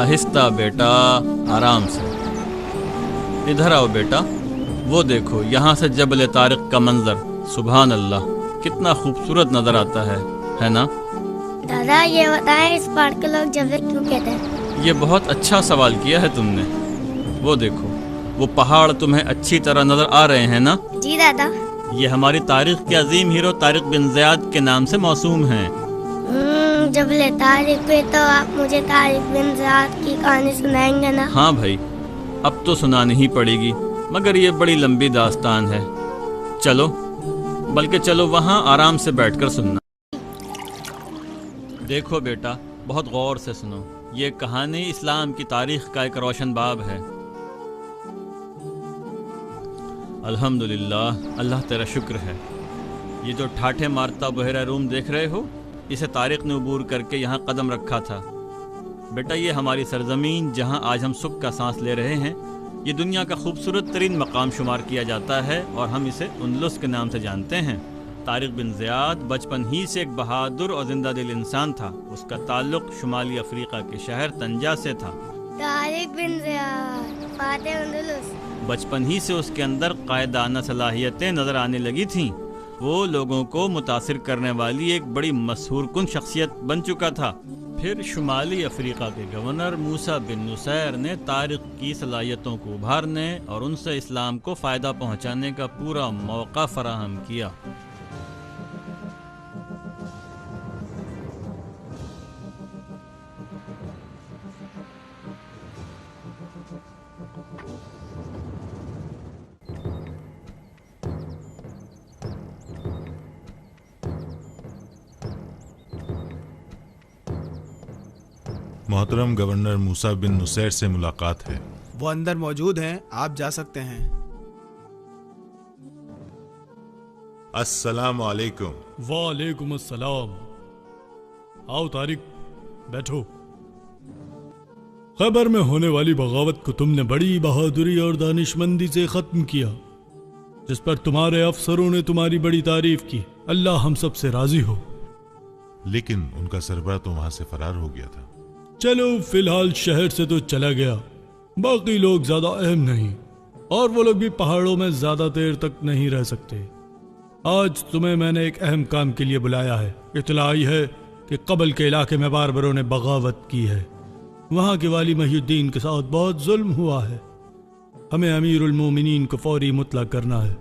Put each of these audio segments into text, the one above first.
आहिस्ता बेटा, आराम से। इधर आओ बेटा, वो देखो यहाँ से जबल तारिक का मंजर, सुभान अल्लाह, कितना खूबसूरत नजर आता है ना? दादा ये बताएं, इस पहाड़ के लोग जबल क्यों कहते हैं? ये बहुत अच्छा सवाल किया है तुमने। वो देखो, वो पहाड़ तुम्हें अच्छी तरह नजर आ रहे हैं ना? जी दादा। ये हमारी तारीख के अजीम हीरो तारिक बिन ज़ियाद के नाम से मौसूम हैं। जबल तारिक पे तो आप मुझे तारिक बिन ज़ियाद की कहानी सुनाएंगे ना? हाँ भाई, अब तो सुनानी ही पड़ेगी, मगर ये बड़ी लंबी दास्तान है। चलो, बल्कि चलो वहाँ आराम से बैठकर सुनना। देखो बेटा, बहुत गौर से सुनो। ये कहानी इस्लाम की तारीख का एक रोशन बाब है। अल्हम्दुलिल्लाह, अल्लाह तेरा शुक्र है। ये जो ठाठे मारता बहरा रूम देख रहे हो, इसे तारिक ने अबूर करके यहाँ कदम रखा था। बेटा, ये हमारी सरजमीन जहाँ आज हम सुख का सांस ले रहे हैं, ये दुनिया का खूबसूरत तरीन मकाम शुमार किया जाता है और हम इसे उंदलुस के नाम से जानते हैं। तारिक बिन ज़ियाद बचपन ही से एक बहादुर और जिंदा दिल इंसान था। उसका ताल्लुक शुमाली अफ्रीका के शहर तंजा से था। तारिक बिन ज़ियाद, फातिह उंदलुस। बचपन ही से उसके अंदर कायदाना सलाहियतें नजर आने लगी थीं। वो लोगों को मुतासिर करने वाली एक बड़ी मशहूर कुन शख्सियत बन चुका था। फिर शुमाली अफ्रीका के गवर्नर मूसा बिन नुसैर ने तारिक की सलाहियतों को उभारने और उनसे इस्लाम को फ़ायदा पहुंचाने का पूरा मौका फराहम किया। मोहतरम गवर्नर मूसा बिन नुसैर से मुलाकात है। वो अंदर मौजूद हैं, आप जा सकते हैं। अस्सलामु अलैकुम। वालेकुम अस्सलाम। आओ तारिक, बैठो। खैबर में होने वाली बगावत को तुमने बड़ी बहादुरी और दानिशमंदी से खत्म किया, जिस पर तुम्हारे अफसरों ने तुम्हारी बड़ी तारीफ की। अल्लाह हम सब से राजी हो। लेकिन उनका सरबराह तो वहां से फरार हो गया था। चलो, फिलहाल शहर से तो चला गया, बाकी लोग ज्यादा अहम नहीं, और वो लोग भी पहाड़ों में ज्यादा देर तक नहीं रह सकते। आज तुम्हें मैंने एक अहम काम के लिए बुलाया है। इत्तला आई है कि कबल के इलाके में बारबरों ने बगावत की है। वहां के वाली महिउद्दीन के साथ बहुत जुल्म हुआ है। हमें अमीरुल मोमिनीन को फौरी मुतला करना है,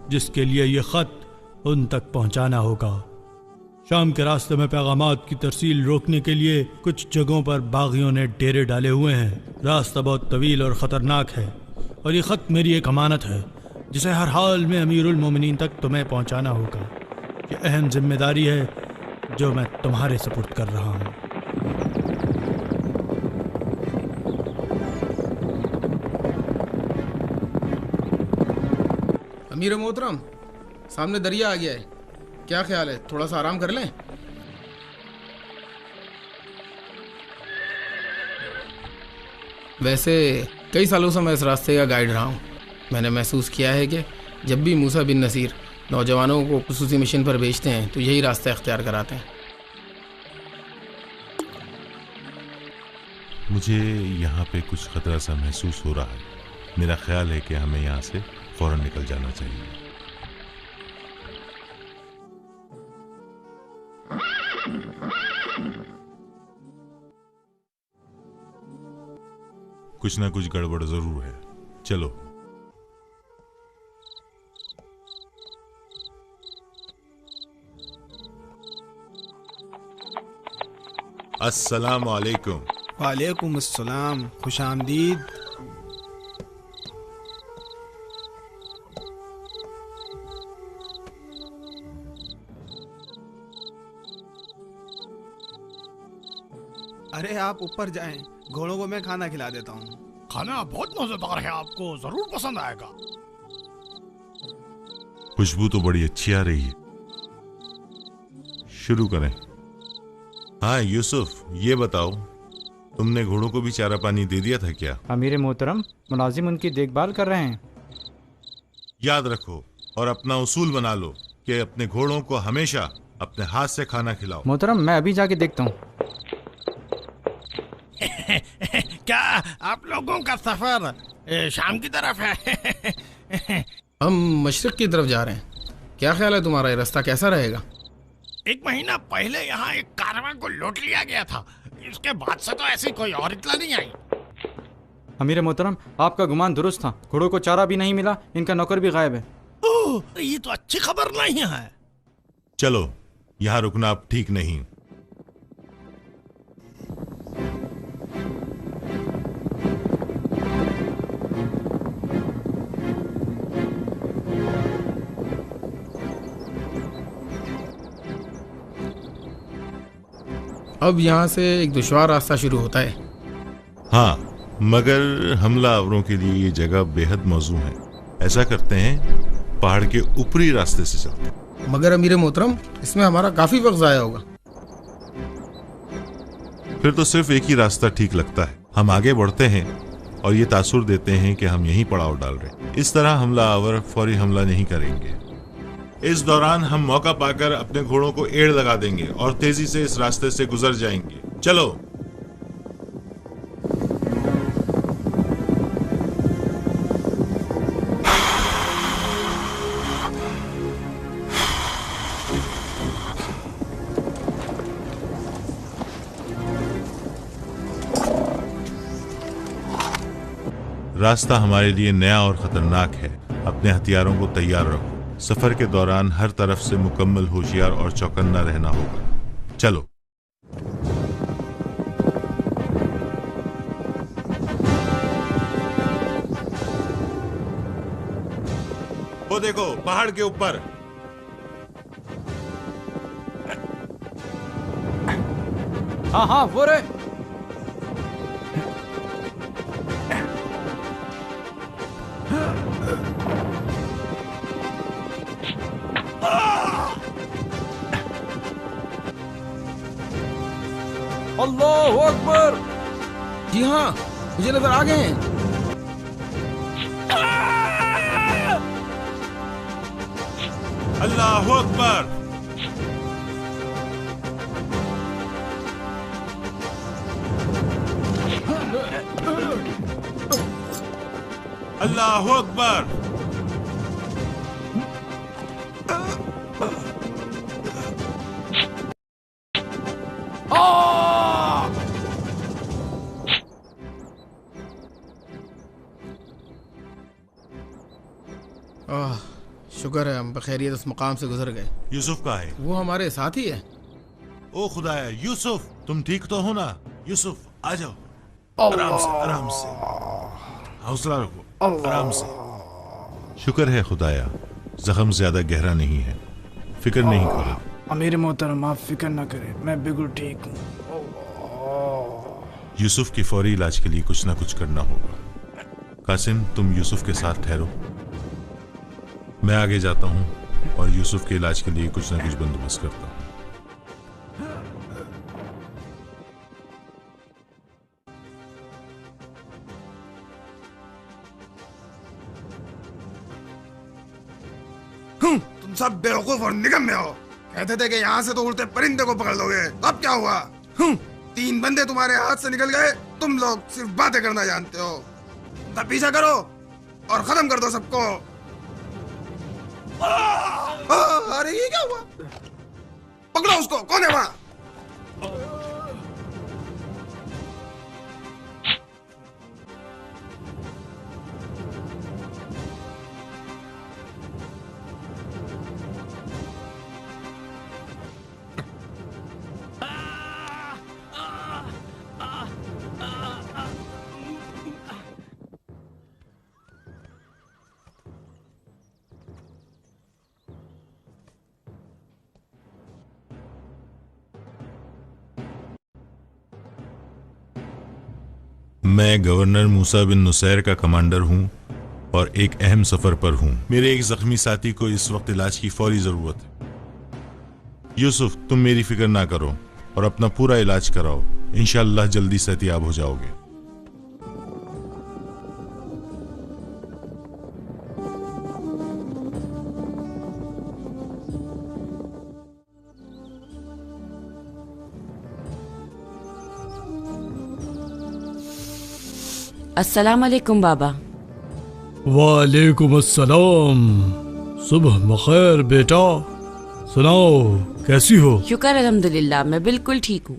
जिसके लिए ये खत उन तक पहुंचाना होगा। शाम के रास्ते में पैगामात की तरसील रोकने के लिए कुछ जगहों पर बागियों ने डेरे डाले हुए हैं। रास्ता बहुत तवील और ख़तरनाक है, और ये ख़त मेरी एक अमानत है, जिसे हर हाल में अमीरुल मोमिनीन तक तुम्हें पहुंचाना होगा। ये अहम जिम्मेदारी है जो मैं तुम्हारे सुपुर्द कर रहा हूँ। अमीर मोहतरम, सामने दरिया आ गया है, क्या ख्याल है, थोड़ा सा आराम कर लें? वैसे कई सालों से मैं इस रास्ते का गाइड रहा हूँ। मैंने महसूस किया है कि जब भी मूसा बिन नसीर नौजवानों को खुसूसी मिशन पर भेजते हैं तो यही रास्ता इख्तियार कराते हैं। मुझे यहाँ पे कुछ खतरा सा महसूस हो रहा है। मेरा ख्याल है कि हमें यहाँ से फौरन निकल जाना चाहिए। कुछ ना कुछ गड़बड़ जरूर है। चलो। अस्सलामु अलैकुम। वालेकुम अस्सलाम, खुश आमदीद। अरे आप ऊपर जाएं, घोड़ों को मैं खाना खिला देता हूँ। खाना बहुत मजेदार है, आपको जरूर पसंद आएगा। खुशबू तो बड़ी अच्छी आ रही है। शुरू करें। हाँ यूसुफ, ये बताओ, तुमने घोड़ों को भी चारा पानी दे दिया था क्या? अमीर मोहतरम, मुलाजिम उनकी देखभाल कर रहे हैं। याद रखो और अपना उसूल बना लो कि अपने घोड़ों को हमेशा अपने हाथ से खाना खिलाओ। मोहतरम, मैं अभी जाके देखता हूँ। क्या आप लोगों का सफर शाम की तरफ है? हम मशरक की तरफ जा रहे हैं। क्या ख्याल है तुम्हारा, ये रास्ता कैसा रहेगा? 1 महीना पहले यहाँ एक कारवां को लूट लिया गया था। इसके बाद से तो ऐसी कोई और इत्तला नहीं आई। अमीर मोहतरम, आपका गुमान दुरुस्त था। घोड़ों को चारा भी नहीं मिला, इनका नौकर भी गायब है। ओह, ये तो अच्छी खबर नहीं है। चलो, यहाँ रुकना अब ठीक नहीं। अब यहाँ से एक दुश्वार रास्ता शुरू होता है। हाँ, मगर हमलावरों के लिए ये जगह बेहद मौजूद है। ऐसा करते हैं, पहाड़ के ऊपरी रास्ते से चलते हैं। मगर अमीर मोहतरम, इसमें हमारा काफी वक्त जाया होगा। फिर तो सिर्फ एक ही रास्ता ठीक लगता है। हम आगे बढ़ते हैं और ये तासुर देते हैं कि हम यहीं पड़ाव डाल रहे हैं। इस तरह हमलावर फौरी हमला नहीं करेंगे। इस दौरान हम मौका पाकर अपने घोड़ों को एड़ लगा देंगे और तेजी से इस रास्ते से गुजर जाएंगे। चलो। रास्ता हमारे लिए नया और खतरनाक है। अपने हथियारों को तैयार रखो। सफर के दौरान हर तरफ से मुकम्मल होशियार और चौकन्ना रहना होगा। चलो। वो देखो, पहाड़ के ऊपर। हाँ हाँ, वो रे। अल्लाहु अकबर। जी हाँ, मुझे नजर आ गए हैं। अल्लाहु अकबर। अल्लाहु अकबर। शुक्र है हम बखैरियत उस मकाम से गुजर गए। यूसुफ कहाँ है? वो हमारे साथ ही है। ओ खुदाया, यूसुफ, तुम ठीक तो हो ना? यूसुफ, आ जाओ। आराम से, आराम से, हौसला रखो, आराम से। शुक्र है खुदाया, जख्म ज्यादा गहरा नहीं है। फिक्र नहीं करो। अमीर मोहतरम, आप फिक्र ना करें, मैं बिल्कुल ठीक हूँ। यूसुफ की फौरी इलाज के लिए कुछ ना कुछ करना होगा। कासिम, तुम यूसुफ के साथ ठहरो। मैं आगे जाता हूँ और यूसुफ के इलाज के लिए कुछ ना कुछ बंदोबस्त करता हूँ। तुम सब बेवकूफ और निगम में हो। कहते थे कि यहाँ से तो उड़ते परिंदे को पकड़ लोगे, अब क्या हुआ? 3 बंदे तुम्हारे हाथ से निकल गए। तुम लोग सिर्फ बातें करना जानते हो। तब पीछा करो और खत्म कर दो सबको। अरे ये क्या हुआ? पकड़ो उसको, कौन है वहां? میں گورنر موسیٰ بن نصیر کا کمانڈر ہوں اور ایک اہم سفر پر ہوں. میرے ایک زخمی ساتھی کو اس وقت علاج کی فوری ضرورت ہے. یوسف تم میری فکر نہ کرو اور اپنا پورا علاج کراؤ. انشاءاللہ جلدی صحتیاب ہو جاؤ گے. السلام علیکم بابا. وعلیکم السلام. صبح بخیر بیٹا. سناؤ کیسی ہو؟ شکر الحمدللہ میں بالکل ٹھیک ہوں.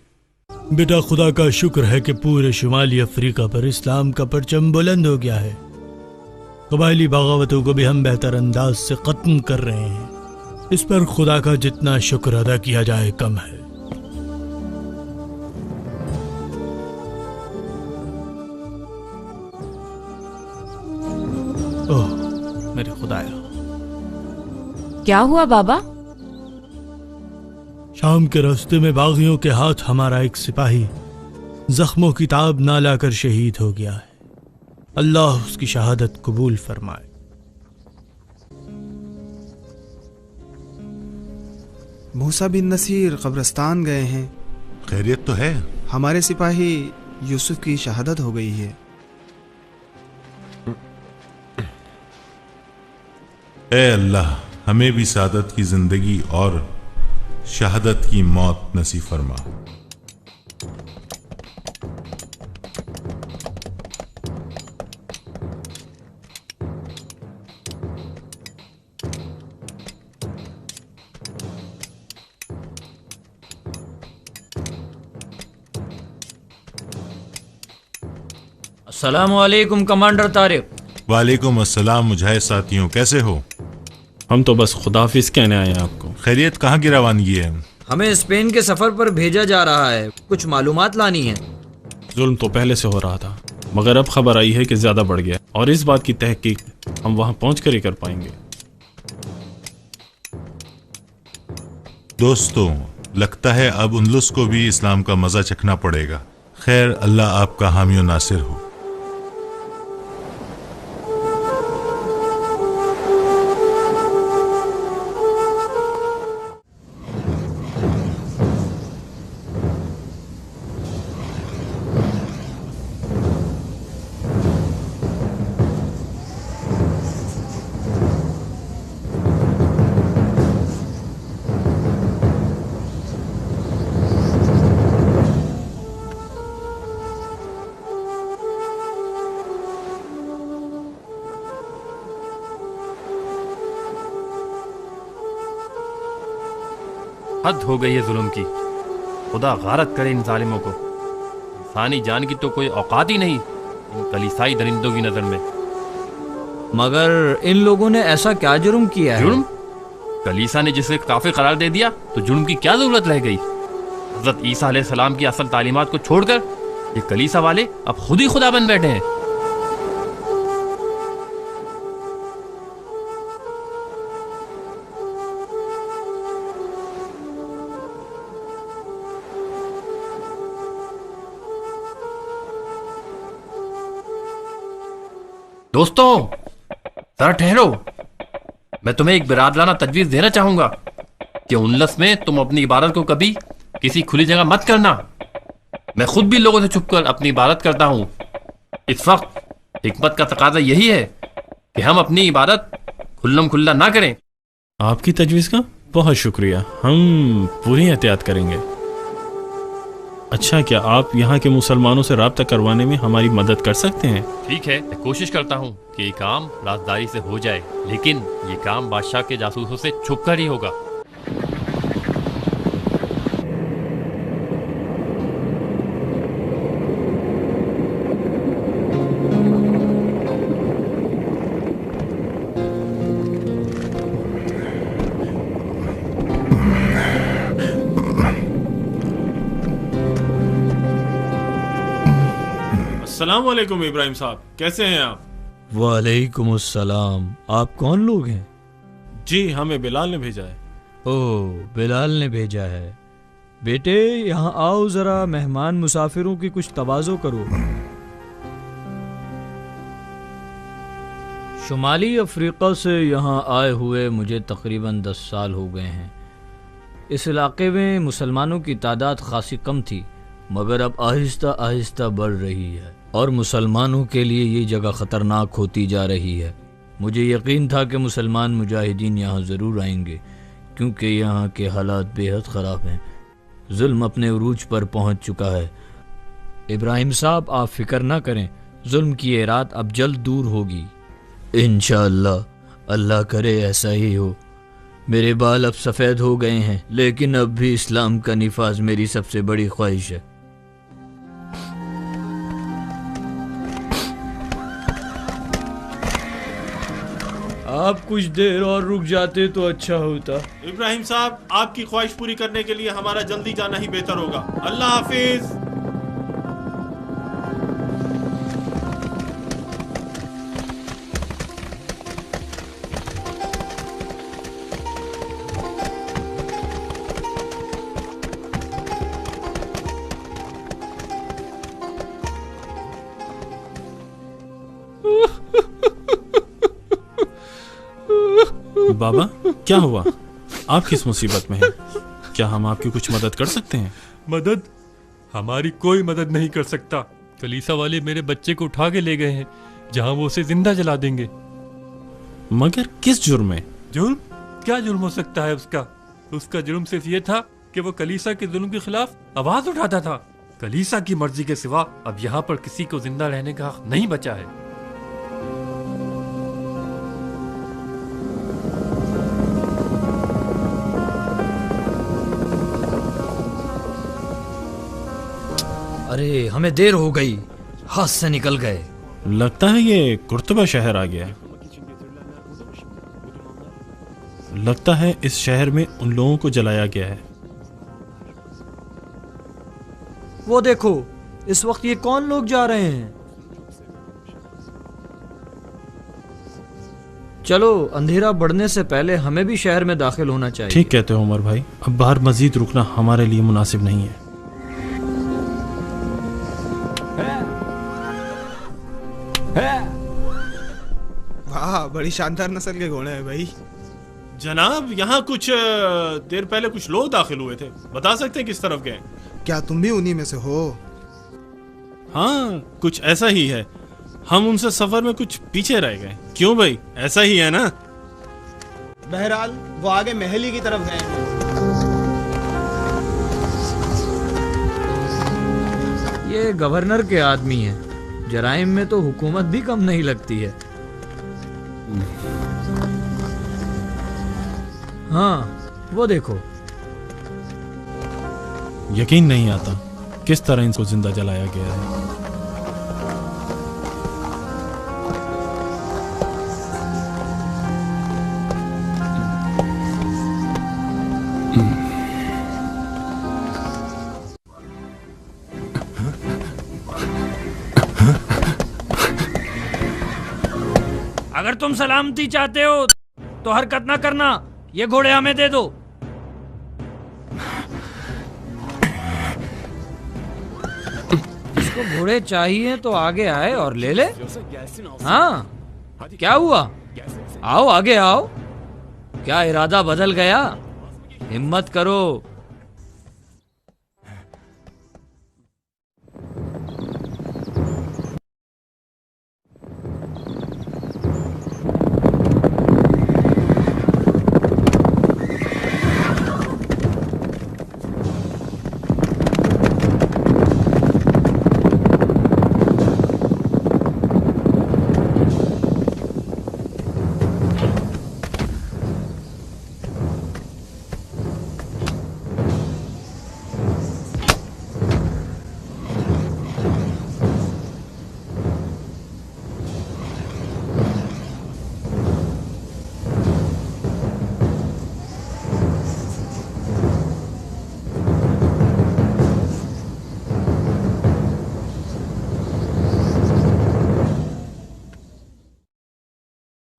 بیٹا خدا کا شکر ہے کہ پورے شمالی افریقہ پر اسلام کا پرچم بلند ہو گیا ہے. قبائلی بغاوتوں کو بھی ہم بہتر انداز سے ختم کر رہے ہیں. اس پر خدا کا جتنا شکر ادا کیا جائے کم ہے. اوہ میرے خدایا. کیا ہوا بابا؟ شام کے راستے میں باغیوں کے ہاتھ ہمارا ایک سپاہی زخموں کی تاب نہ لا کر شہید ہو گیا ہے. اللہ اس کی شہادت قبول فرمائے. موسیٰ بن نصیر قبرستان گئے ہیں. خیریت تو ہے؟ ہمارے سپاہی یوسف کی شہادت ہو گئی ہے. اے اللہ ہمیں بھی سعادت کی زندگی اور شہادت کی موت نصیب فرما. السلام علیکم کمانڈر طارق. وعلیکم السلام مجاہد ساتھیوں، کیسے ہو؟ ہم تو بس خداحافظ کہنے آئے ہیں آپ کو. خیریت کہاں کی روانگی ہے؟ ہمیں اسپین کے سفر پر بھیجا جا رہا ہے، کچھ معلومات لانی ہے. ظلم تو پہلے سے ہو رہا تھا مگر اب خبر آئی ہے کہ زیادہ بڑھ گیا اور اس بات کی تحقیق ہم وہاں پہنچ کر ہی کر پائیں گے. دوستوں لگتا ہے اب اندلس کو بھی اسلام کا مزہ چکھنا پڑے گا. خیر اللہ آپ کا حامی و ناصر ہو. حد ہو گئی ہے ظلم کی. خدا غارت کرے ان ظالموں کو. انسانی جان کی تو کوئی اوقات ہی نہیں ان کلیسائی درندوں کی نظر میں. مگر ان لوگوں نے ایسا کیا جرم کیا ہے؟ جرم؟ کلیسا نے جسے کافر قرار دے دیا تو جرم کی کیا ضرورت رہ گئی؟ حضرت عیسیٰ علیہ السلام کی اصل تعلیمات کو چھوڑ کر یہ کلیسا والے اب خود ہی خدا بن بیٹھے ہیں. دوستوں ذرا ٹھہرو. میں تمہیں ایک برادرانہ تجویز دینا چاہوں گا کہ اندلس میں تم اپنی عبادت کو کبھی کسی کھلی جگہ مت کرنا. میں خود بھی لوگوں سے چھپ کر اپنی عبادت کرتا ہوں. اس وقت حکمت کا تقاضا یہی ہے کہ ہم اپنی عبادت کھلم کھلا نہ کریں. آپ کی تجویز کا بہت شکریہ، ہم پوری احتیاط کریں گے. اچھا کیا آپ یہاں کے مسلمانوں سے رابطہ کروانے میں ہماری مدد کر سکتے ہیں؟ ٹھیک ہے، میں کوشش کرتا ہوں کہ یہ کام رازداری سے ہو جائے، لیکن یہ کام بادشاہ کے جاسوسوں سے چھپ کر ہی ہوگا. السلام علیکم ابراہیم صاحب، کیسے ہیں آپ؟ وعلیکم السلام. آپ کون لوگ ہیں؟ جی ہمیں بلال نے بھیجا ہے. اوہ بلال نے بھیجا ہے. بیٹے یہاں آؤ، ذرا مہمان مسافروں کی کچھ تواضع کرو. شمالی افریقہ سے یہاں آئے ہوئے مجھے تقریباً 10 سال ہو گئے ہیں۔ اس علاقے میں مسلمانوں کی تعداد خاصی کم تھی، مگر اب آہستہ آہستہ بڑھ رہی ہے اور مسلمانوں کے لیے یہ جگہ خطرناک ہوتی جا رہی ہے۔ مجھے یقین تھا کہ مسلمان مجاہدین یہاں ضرور آئیں گے، کیونکہ یہاں کے حالات بے حد خراب ہیں۔ ظلم اپنے عروج پر پہنچ چکا ہے۔ ابراہیم صاحب، آپ فکر نہ کریں، ظلم کی یہ رات اب جلد دور ہوگی۔ انشاءاللہ، اللہ کرے ایسا ہی ہو۔ میرے بال اب سفید ہو گئے ہیں، لیکن اب بھی اسلام کا نفاذ میری سب سے بڑی خواہش ہے۔ آپ کچھ دیر اور رک جاتے تو اچھا ہوتا۔ ابراہیم صاحب، آپ کی خواہش پوری کرنے کے لیے ہمارا جلدی جانا ہی بہتر ہوگا۔ اللہ حافظ۔ بابا، کیا ہوا؟ آپ کس مصیبت میں ہیں؟ کیا ہم آپ کی کچھ مدد کر سکتے ہیں؟ مدد؟ ہماری کوئی مدد نہیں کر سکتا۔ کلیسا والے میرے بچے کو اٹھا کے لے گئے ہیں، جہاں وہ اسے زندہ جلا دیں گے۔ مگر کس جرم میں؟ جرم؟ کیا جرم ہو سکتا ہے اس کا؟ اس کا جرم صرف یہ تھا کہ وہ کلیسا کے ظلم کے خلاف آواز اٹھاتا تھا۔ کلیسا کی مرضی کے سوا اب یہاں پر کسی کو زندہ رہنے کا حق نہیں بچا ہے۔ ارے ہمیں دیر ہو گئی، ہاتھ سے نکل گئے۔ لگتا ہے یہ قرطبہ شہر آ گیا ہے۔ لگتا ہے اس شہر میں ان لوگوں کو جلایا گیا ہے۔ وہ دیکھو، اس وقت یہ کون لوگ جا رہے ہیں؟ چلو، اندھیرا بڑھنے سے پہلے ہمیں بھی شہر میں داخل ہونا چاہیے۔ ٹھیک کہتے ہو عمر بھائی، اب باہر مزید رکنا ہمارے لیے مناسب نہیں ہے۔ واہ، بڑی شاندار نسل کے گھوڑے ہیں بھائی۔ جناب، یہاں کچھ دیر پہلے کچھ لوگ داخل ہوئے تھے، بتا سکتے ہیں کس طرف گئے؟ کیا تم بھی انہی میں سے ہو؟ ہاں، کچھ ایسا ہی ہے۔ ہم ان سے سفر میں کچھ پیچھے رہ گئے۔ کیوں بھائی، ایسا ہی ہے نا؟ بہرحال وہ آگے محلی کی طرف گئے ہیں۔ یہ گورنر کے آدمی ہیں، جرائم میں تو حکومت بھی کم نہیں لگتی ہے۔ ہاں، وہ دیکھو۔ یقین نہیں آتا کس طرح ان کو زندہ جلایا گیا ہے۔ اگر تم سلامتی چاہتے ہو تو حرکت نہ کرنا، یہ گھوڑے ہمیں دے دو۔ اس کو گھوڑے چاہیے تو آگے آئے اور لے لے۔ ہاں، کیا ہوا؟ آؤ آگے آؤ۔ کیا ارادہ بدل گیا؟ ہمت کرو۔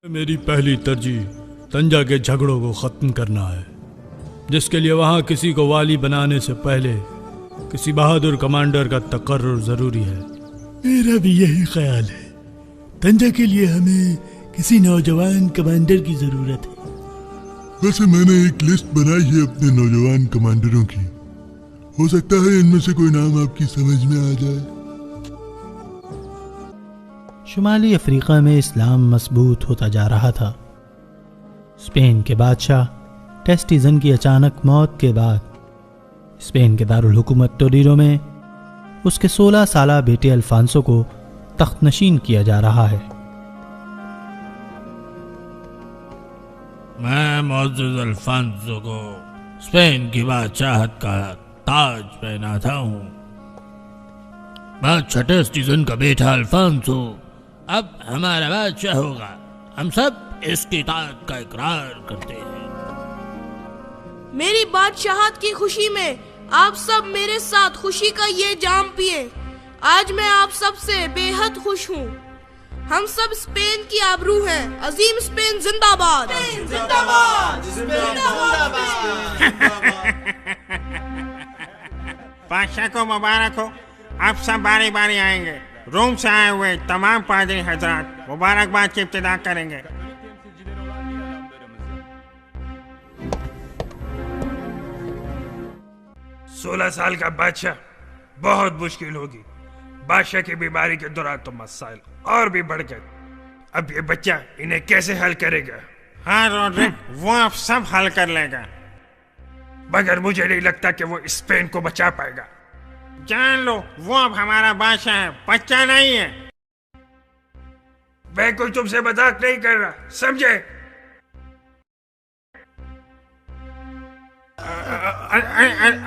میری پہلی ترجیح تنجا کے جھگڑوں کو ختم کرنا ہے، جس کے لیے وہاں کسی کو والی بنانے سے پہلے کسی بہادر کمانڈر کا تقرر ضروری ہے۔ میرا بھی یہی خیال ہے۔ تنجا کے لیے ہمیں किसी नौजवान कमांडर की जरूरत है। वैसे मैंने एक लिस्ट बनाई है अपने नौजवान कमांडरों की, हो सकता है इनमें से कोई नाम आपकी समझ में आ जाए। शुमाली अफ्रीका में इस्लाम मजबूत होता जा रहा था। स्पेन के बादशाह टेस्टिजन की अचानक मौत के बाद स्पेन के दारुल हुकूमत टोलेडो में उसके 16 साला बेटे अल्फांसो को तख्त नशीन किया जा रहा है। मैं मोअज़्ज़ज़ अल्फांसो को स्पेन की बादशाहत का ताज पहनाता हूँ। बादशाह टेस्टिजन का बेटा अल्फांसो अब हमारा बादशाह होगा। हम सब इसकी इताअत का इकरार करते हैं। मेरी बादशाहत की खुशी में आप सब मेरे साथ खुशी का ये जाम पिए। आज मैं आप सब से बेहद खुश हूँ। हम सब स्पेन की आबरू हैं। अजीम स्पेन जिंदाबाद। बादशाह को मुबारक हो। आप सब बारी बारी आएंगे। रोम से आए हुए तमाम पादरी हजरात मुबारकबाद की इब्तिदा करेंगे। सोलह साल का बादशाह बहुत मुश्किल होगी। बादशाह की बीमारी के दौरान तो मसाइल और भी बढ़ गए। अब ये बच्चा इन्हें कैसे हल करेगा? हाँ रॉड्रिक, वो अब सब हल कर लेगा। मगर मुझे नहीं लगता कि वो स्पेन को बचा पाएगा। जान लो, वो अब हमारा बादशाह है, बच्चा नहीं है। मैं कोई तुमसे मजाक नहीं कर रहा, समझे?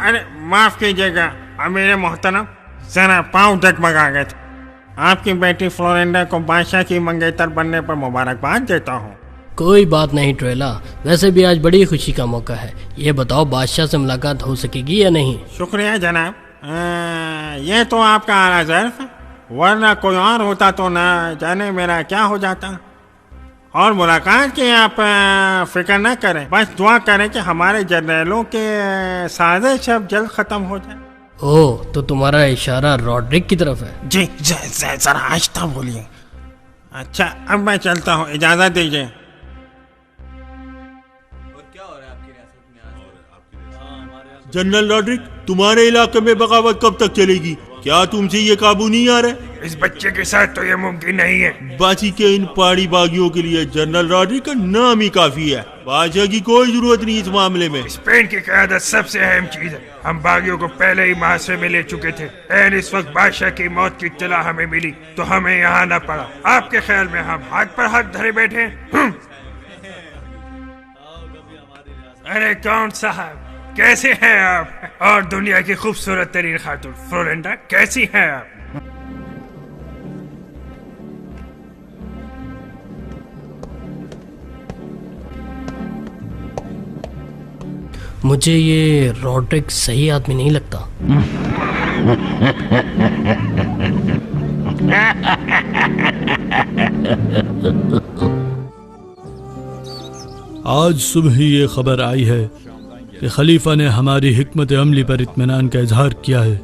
अरे माफ कीजिएगा अमीर मोहतरम, जरा पाँव डगमगा गए थे। आपकी बेटी फ्लोरिंडा को बादशाह की मंगेतर बनने पर मुबारकबाद देता हूँ। कोई बात नहीं ट्रेला, वैसे भी आज बड़ी खुशी का मौका है। ये बताओ बादशाह से मुलाकात हो सकेगी या नहीं? शुक्रिया जनाब, ये तो आपका आला ज़र्फ है, वरना कोई और होता तो ना जाने मेरा क्या हो जाता। और मुलाकात की आप फिक्र न करें, बस दुआ करें कि हमारे जर्नलों के साजिश अब जल्द खत्म हो जाए। ओह, तो तुम्हारा इशारा रॉड्रिक की तरफ है? जी जरा आहिस्ता बोलिए। अच्छा, अब मैं चलता हूँ, इजाजत दीजिए। जनरल रॉड्रिक, तुम्हारे इलाके में बगावत कब तक चलेगी? क्या तुमसे ये काबू नहीं आ रहा? इस बच्चे के साथ तो ये मुमकिन नहीं है। बाकी के इन पहाड़ी बागियों के लिए जनरल रॉड्रिक का नाम ही काफी है। बादशाह की कोई जरूरत नहीं इस मामले में। स्पेन की क़यादत सबसे अहम चीज है। हम बागियों को पहले ही मुहासरे में ले चुके थे। एन इस वक्त बादशाह की मौत की इत्तला हमें मिली तो हमें यहाँ आना पड़ा। आपके ख्याल में हम हाथ पर हाथ धरे बैठे हैं? अरे कौन साहब, कैसे हैं आप? और दुनिया की खूबसूरत तरीन खातून फ्लोरिंडा, कैसी हैं आप? मुझे ये रॉड्रिक सही आदमी नहीं लगता। आज सुबह ही ये खबर आई है कि खलीफा ने हमारी हिकमत अमली पर इत्मीनान का इजहार किया है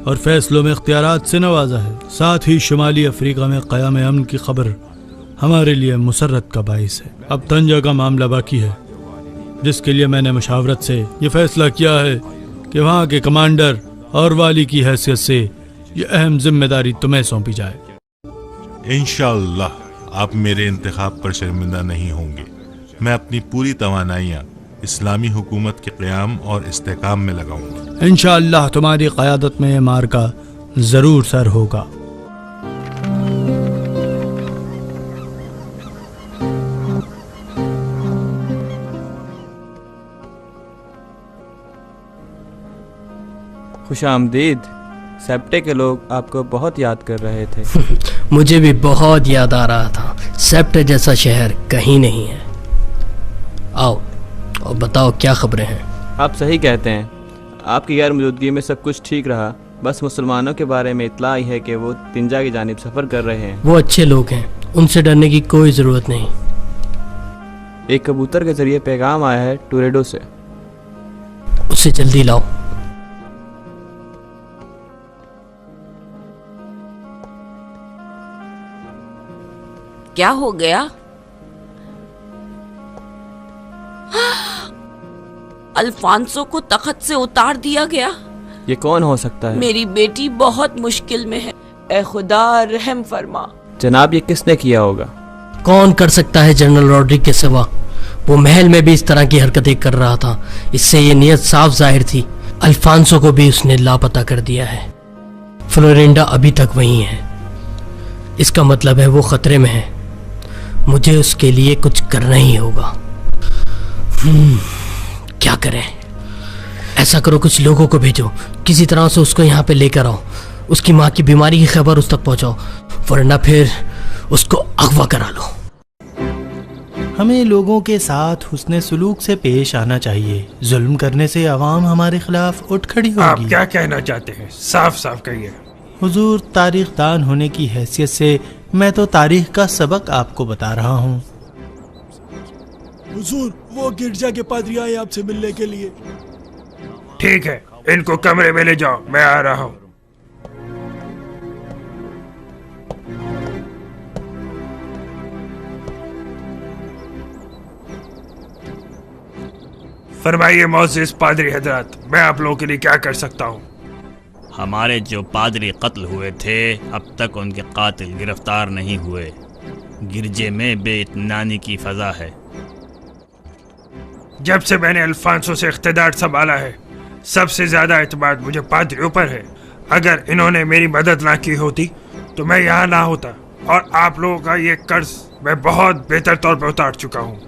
और फैसलों में इख्तियारात से नवाजा है। साथ ही शुमाली अफ्रीका में क़याम अमन की खबर हमारे लिए मुसर्रत का बाइस है। अब तंजा का मामला बाकी है, जिसके लिए मैंने मुशावरत से ये फैसला किया है कि वहाँ के कमांडर और वाली की हैसियत से ये अहम जिम्मेदारी तुम्हें सौंपी जाए। इंशाअल्लाह आप मेरे इंतखाब पर शर्मिंदा नहीं होंगे। मैं अपनी पूरी तवानाइयाँ इस्लामी हुकूमत के क़याम और इस्तेकाम में लगाऊंगा। इंशाअल्लाह तुम्हारी क़यादत में ये मार्का ज़रूर सर होगा। खुशामदीद। सेप्टे के लोग आपको बहुत याद कर रहे थे। मुझे भी बहुत याद आ रहा था। सेप्टे जैसा शहर कहीं नहीं है। आओ और बताओ क्या खबरें हैं? आप सही कहते हैं, आपकी गैर मौजूदगी में सब कुछ ठीक रहा। बस मुसलमानों के बारे में इत्तला आई है कि वो तिंजा की जानिब सफ़र कर रहे हैं। वो अच्छे लोग हैं, उनसे डरने की कोई ज़रूरत नहीं। एक कबूतर के जरिए पैगाम आया है टोलेडो से। उसे जल्दी लाओ। क्या हो गया? अल्फांसो को तख्त से उतार दिया गया। ये कौन हो सकता है? मेरी बेटी बहुत मुश्किल में है, ए खुदा रहम फरमा। जनाब, ये किसने किया होगा? कौन कर सकता है जनरल रॉड्रिक के सिवा? वो महल में भी इस तरह की हरकतें कर रहा था। इससे ये नियत साफ जाहिर थी। अल्फांसो को भी उसने लापता कर दिया है। फ्लोरिंडा अभी तक वहीं है। इसका मतलब है वो खतरे में है। मुझे उसके लिए कुछ करना ही होगा। क्या करें? ऐसा करो, कुछ लोगों को भेजो, किसी तरह से उसको यहाँ पे लेकर आओ। उसकी माँ की बीमारी की खबर उस तक पहुँचाओ, वरना फिर उसको अगवा करा लो। हमें लोगों के साथ हुस्ने सुलूक से पेश आना चाहिए। जुल्म करने से अवाम हमारे खिलाफ उठ खड़ी होगी। आप क्या कहना चाहते हैं? साफ साफ कहिए। हुजूर, तारीख दान होने की हैसियत से मैं तो तारीख का सबक आपको बता रहा हूँ। हुजूर, वो गिरजा के पादरी आए आपसे मिलने के लिए। ठीक है, इनको कमरे में ले जाओ, मैं आ रहा हूँ। फरमाइए मोअज़्ज़िज़ पादरी हजरत, मैं आप लोगों के लिए क्या कर सकता हूँ? हमारे जो पादरी कत्ल हुए थे, अब तक उनके कातिल गिरफ्तार नहीं हुए। गिरजे में बेइत्मीनानी की फजा है। जब से मैंने अल्फांसो से इख्तिदार संभाला है, सबसे ज्यादा एतमाद मुझे पादरियों पर है। अगर इन्होंने मेरी मदद ना की होती तो मैं यहाँ ना होता, और आप लोगों का ये कर्ज मैं बहुत बेहतर तौर पर उतार चुका हूँ।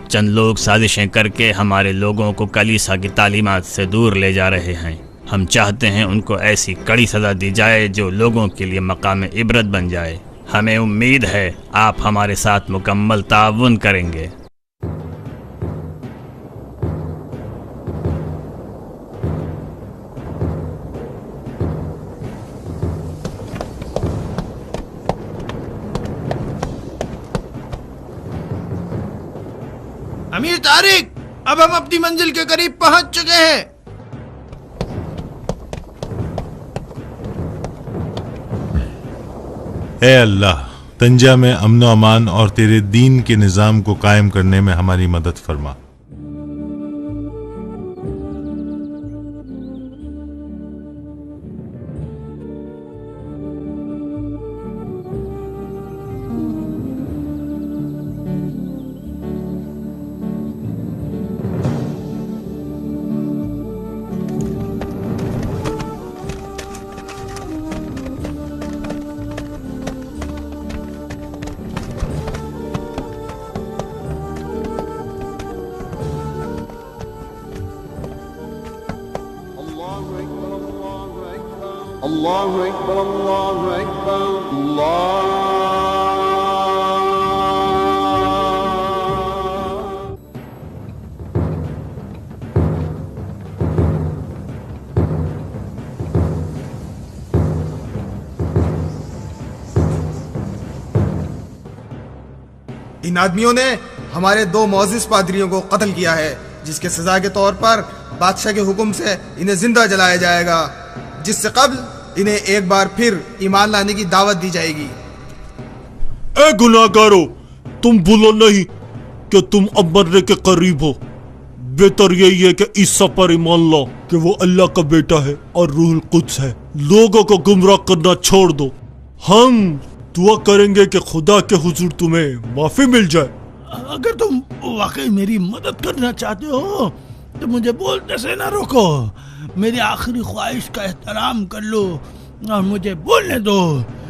चंद लोग साजिशें करके हमारे लोगों को कलीसा की तालीमात से दूर ले जा रहे हैं। हम चाहते हैं उनको ऐसी कड़ी सज़ा दी जाए जो लोगों के लिए मकाम इबरत बन जाए। हमें उम्मीद है आप हमारे साथ मुकम्मल ताउन करेंगे। अमीर तारिक, अब हम अपनी मंजिल के करीब पहुंच चुके हैं। ए अल्लाह, तंजा में अमन व अमान और तेरे दीन के निज़ाम को कायम करने में हमारी मदद फरमा। Allahu Ekber, Allahu Ekber, Allah. इन आदमियों ने हमारे दो मोअज़्ज़िज़ पादरियों को कत्ल किया है, जिसके सजा के तौर पर बादशाह के हुक्म से इन्हें जिंदा जलाया जाएगा, जिससे कब्ल इन्हें एक बार फिर ईमान लाने की दावत दी जाएगी। ए गुनाहगारों, तुम भूलो नहीं कि तुम अब मरने के करीब हो। बेहतर यही है कि ईसा पर ईमान लो कि वो अल्लाह का बेटा है और रूहुल कुद्स है। लोगों को गुमराह करना छोड़ दो। हम दुआ करेंगे कि खुदा के हुजूर तुम्हें माफी मिल जाए। अगर तुम वाकई मेरी मदद करना चाहते हो तो मुझे बोलने से ना रोको। मेरी आखिरी ख्वाहिश का एहतराम कर लो और मुझे बोलने दो।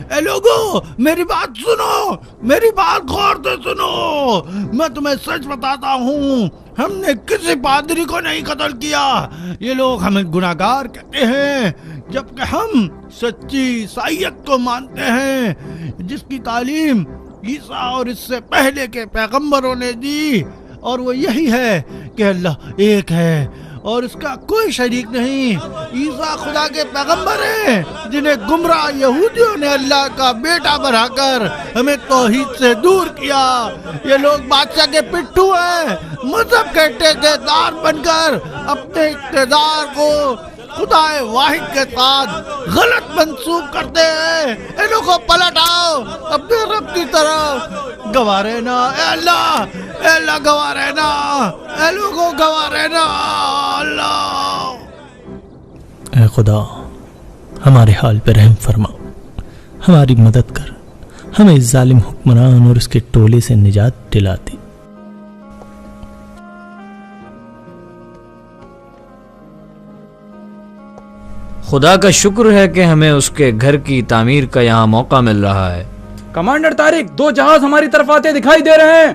ए लोगो, मेरी बात सुनो, मेरी बात गौर से सुनो। मैं तुम्हें सच बताता हूँ, हमने किसी पादरी को नहीं कत्ल किया। ये लोग हमें गुनाहगार कहते हैं, जबकि हम सच्ची ईसाईयत को मानते हैं, जिसकी तालीम ईसा और इससे पहले के पैगंबरों ने दी, और वो यही है कि अल्लाह एक है और इसका कोई शरीक नहीं। ईसा खुदा के पैगंबर हैं, जिन्हें गुमराह यहूदियों ने अल्लाह का बेटा बनाकर हमें तौहीद से दूर किया। ये लोग बादशाह के पिट्ठू हैं, मजहब के ठेकेदार बनकर अपने इक़्तिदार को खुदाए वाहिद के साथ गलत मंसूब करते हैं। इन लोगों को पलट आओ, अपने रब की तरफ گواہ رہنا اے اللہ گواہ رہنا اے لوگوں گواہ رہنا اللہ۔ اے خدا ہمارے حال پہ رحم فرما، ہماری مدد کر، ہمیں اس ظالم حکمران اور اس کے ٹولے سے نجات دلا دی۔ خدا کا شکر ہے کہ ہمیں اس کے گھر کی تعمیر کا یہاں موقع مل رہا ہے۔ کمانڈر طارق، 2 جہاز ہماری طرف آتے دکھائی دے رہے ہیں۔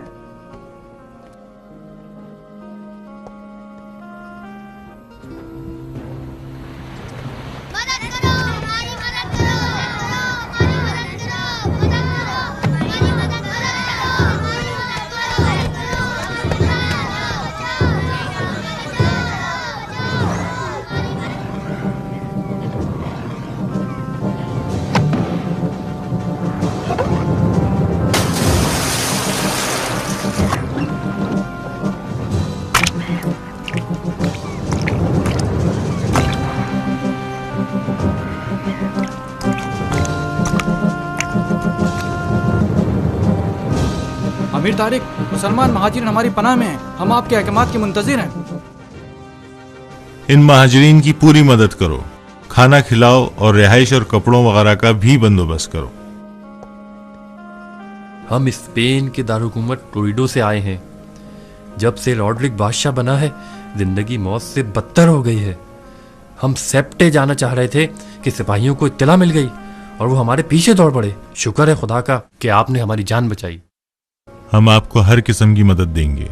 امیر طارق، مسلمان مہاجرین ہماری پناہ میں ہیں، ہم آپ کے احکامات کے منتظر ہیں۔ ان مہاجرین کی پوری مدد کرو، کھانا کھلاؤ اور رہائش اور کپڑوں وغیرہ کا بھی بندوبست کرو۔ ہم اسپین کے دارالحکومت ٹولیڈو سے آئے ہیں۔ جب سے راڈرک بادشاہ بنا ہے زندگی موت سے بدتر ہو گئی ہے۔ ہم سیپٹے جانا چاہ رہے تھے کہ سپاہیوں کو اطلاع مل گئی اور وہ ہمارے پیچھے دوڑ پڑے۔ شکر ہے خدا کا کہ آپ نے ہماری جان بچائی۔ ہم آپ کو ہر قسم کی مدد دیں گے،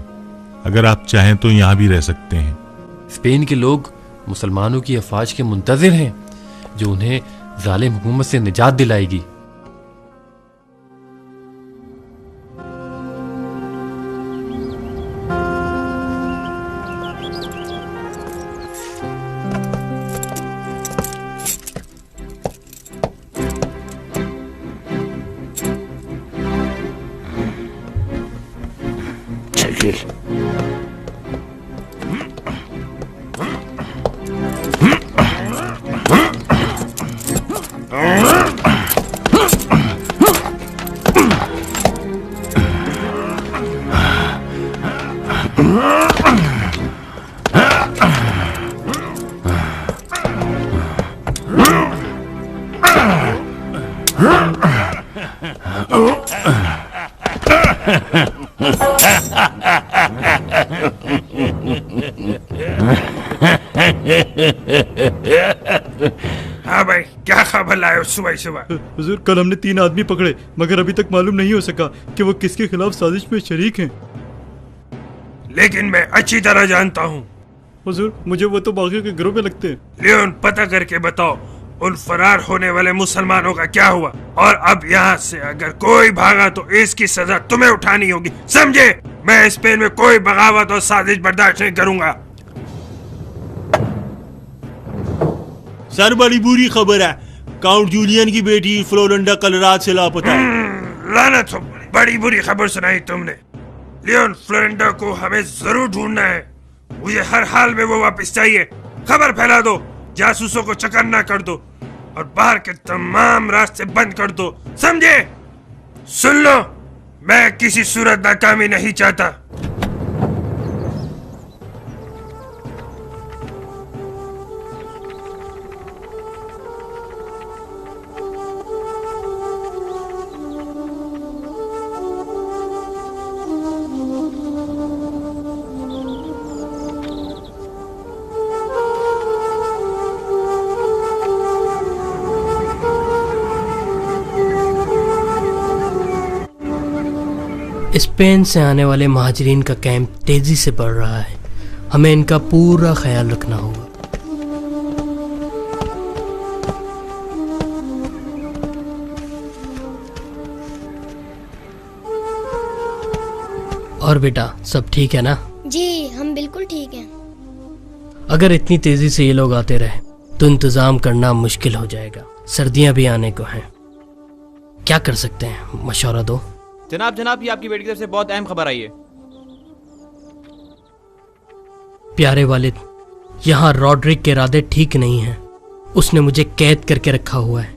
اگر آپ چاہیں تو یہاں بھی رہ سکتے ہیں۔ اسپین کے لوگ مسلمانوں کی افواج کے منتظر ہیں جو انہیں ظالم حکومت سے نجات دلائے گی۔ ہاں بھائی، کیا خبر لائے ہو صبح صبح؟ حضور، کل ہم نے 3 آدمی پکڑے مگر ابھی تک معلوم نہیں ہو سکا کہ وہ کس کے خلاف سازش میں شریک ہیں۔ لیکن میں اچھی طرح جانتا ہوں۔ حضور، مجھے وہ تو باغیوں کے گروہ میں لگتے ہیں۔ لیون، پتہ کر کے بتاؤ ان فرار ہونے والے مسلمانوں کا کیا ہوا، اور اب یہاں سے اگر کوئی بھاگا تو اس کی سزا تمہیں اٹھانی ہوگی، سمجھے؟ میں اسپین میں کوئی بغاوت اور سازش برداشت نہیں کروں گا۔ سر، بڑی بری خبر ہے، کاؤنٹ جولین کی بیٹی فلورنڈا کل رات سے لاپتہ ہے۔ لعنت ہو، بڑی بری خبر سنائی تم نے۔ لیون، فلورنڈا کو ہمیں ضرور ڈھونڈنا ہے، مجھے ہر حال میں وہ واپس چاہیے۔ خبر پھیلا دو، جاسوسوں کو چکنا کر دو اور باہر کے تمام راستے بند کر دو، سمجھے؟ سن لو، میں کسی صورت ناکامی نہیں چاہتا۔ اسپین سے آنے والے مہاجرین کا کیمپ تیزی سے بڑھ رہا ہے، ہمیں ان کا پورا خیال رکھنا ہوگا۔ اور بیٹا، سب ٹھیک ہے نا؟ جی ہم بالکل ٹھیک ہیں۔ اگر اتنی تیزی سے یہ لوگ آتے رہے تو انتظام کرنا مشکل ہو جائے گا، سردیاں بھی آنے کو ہیں۔ کیا کر سکتے ہیں، مشورہ دو۔ جناب، یہ آپ کی بیٹی کی طرف سے بہت اہم خبر آئی ہے۔ پیارے والد، یہاں راڈرک کے ارادے ٹھیک نہیں ہیں، اس نے مجھے قید کر کے رکھا ہوا ہے،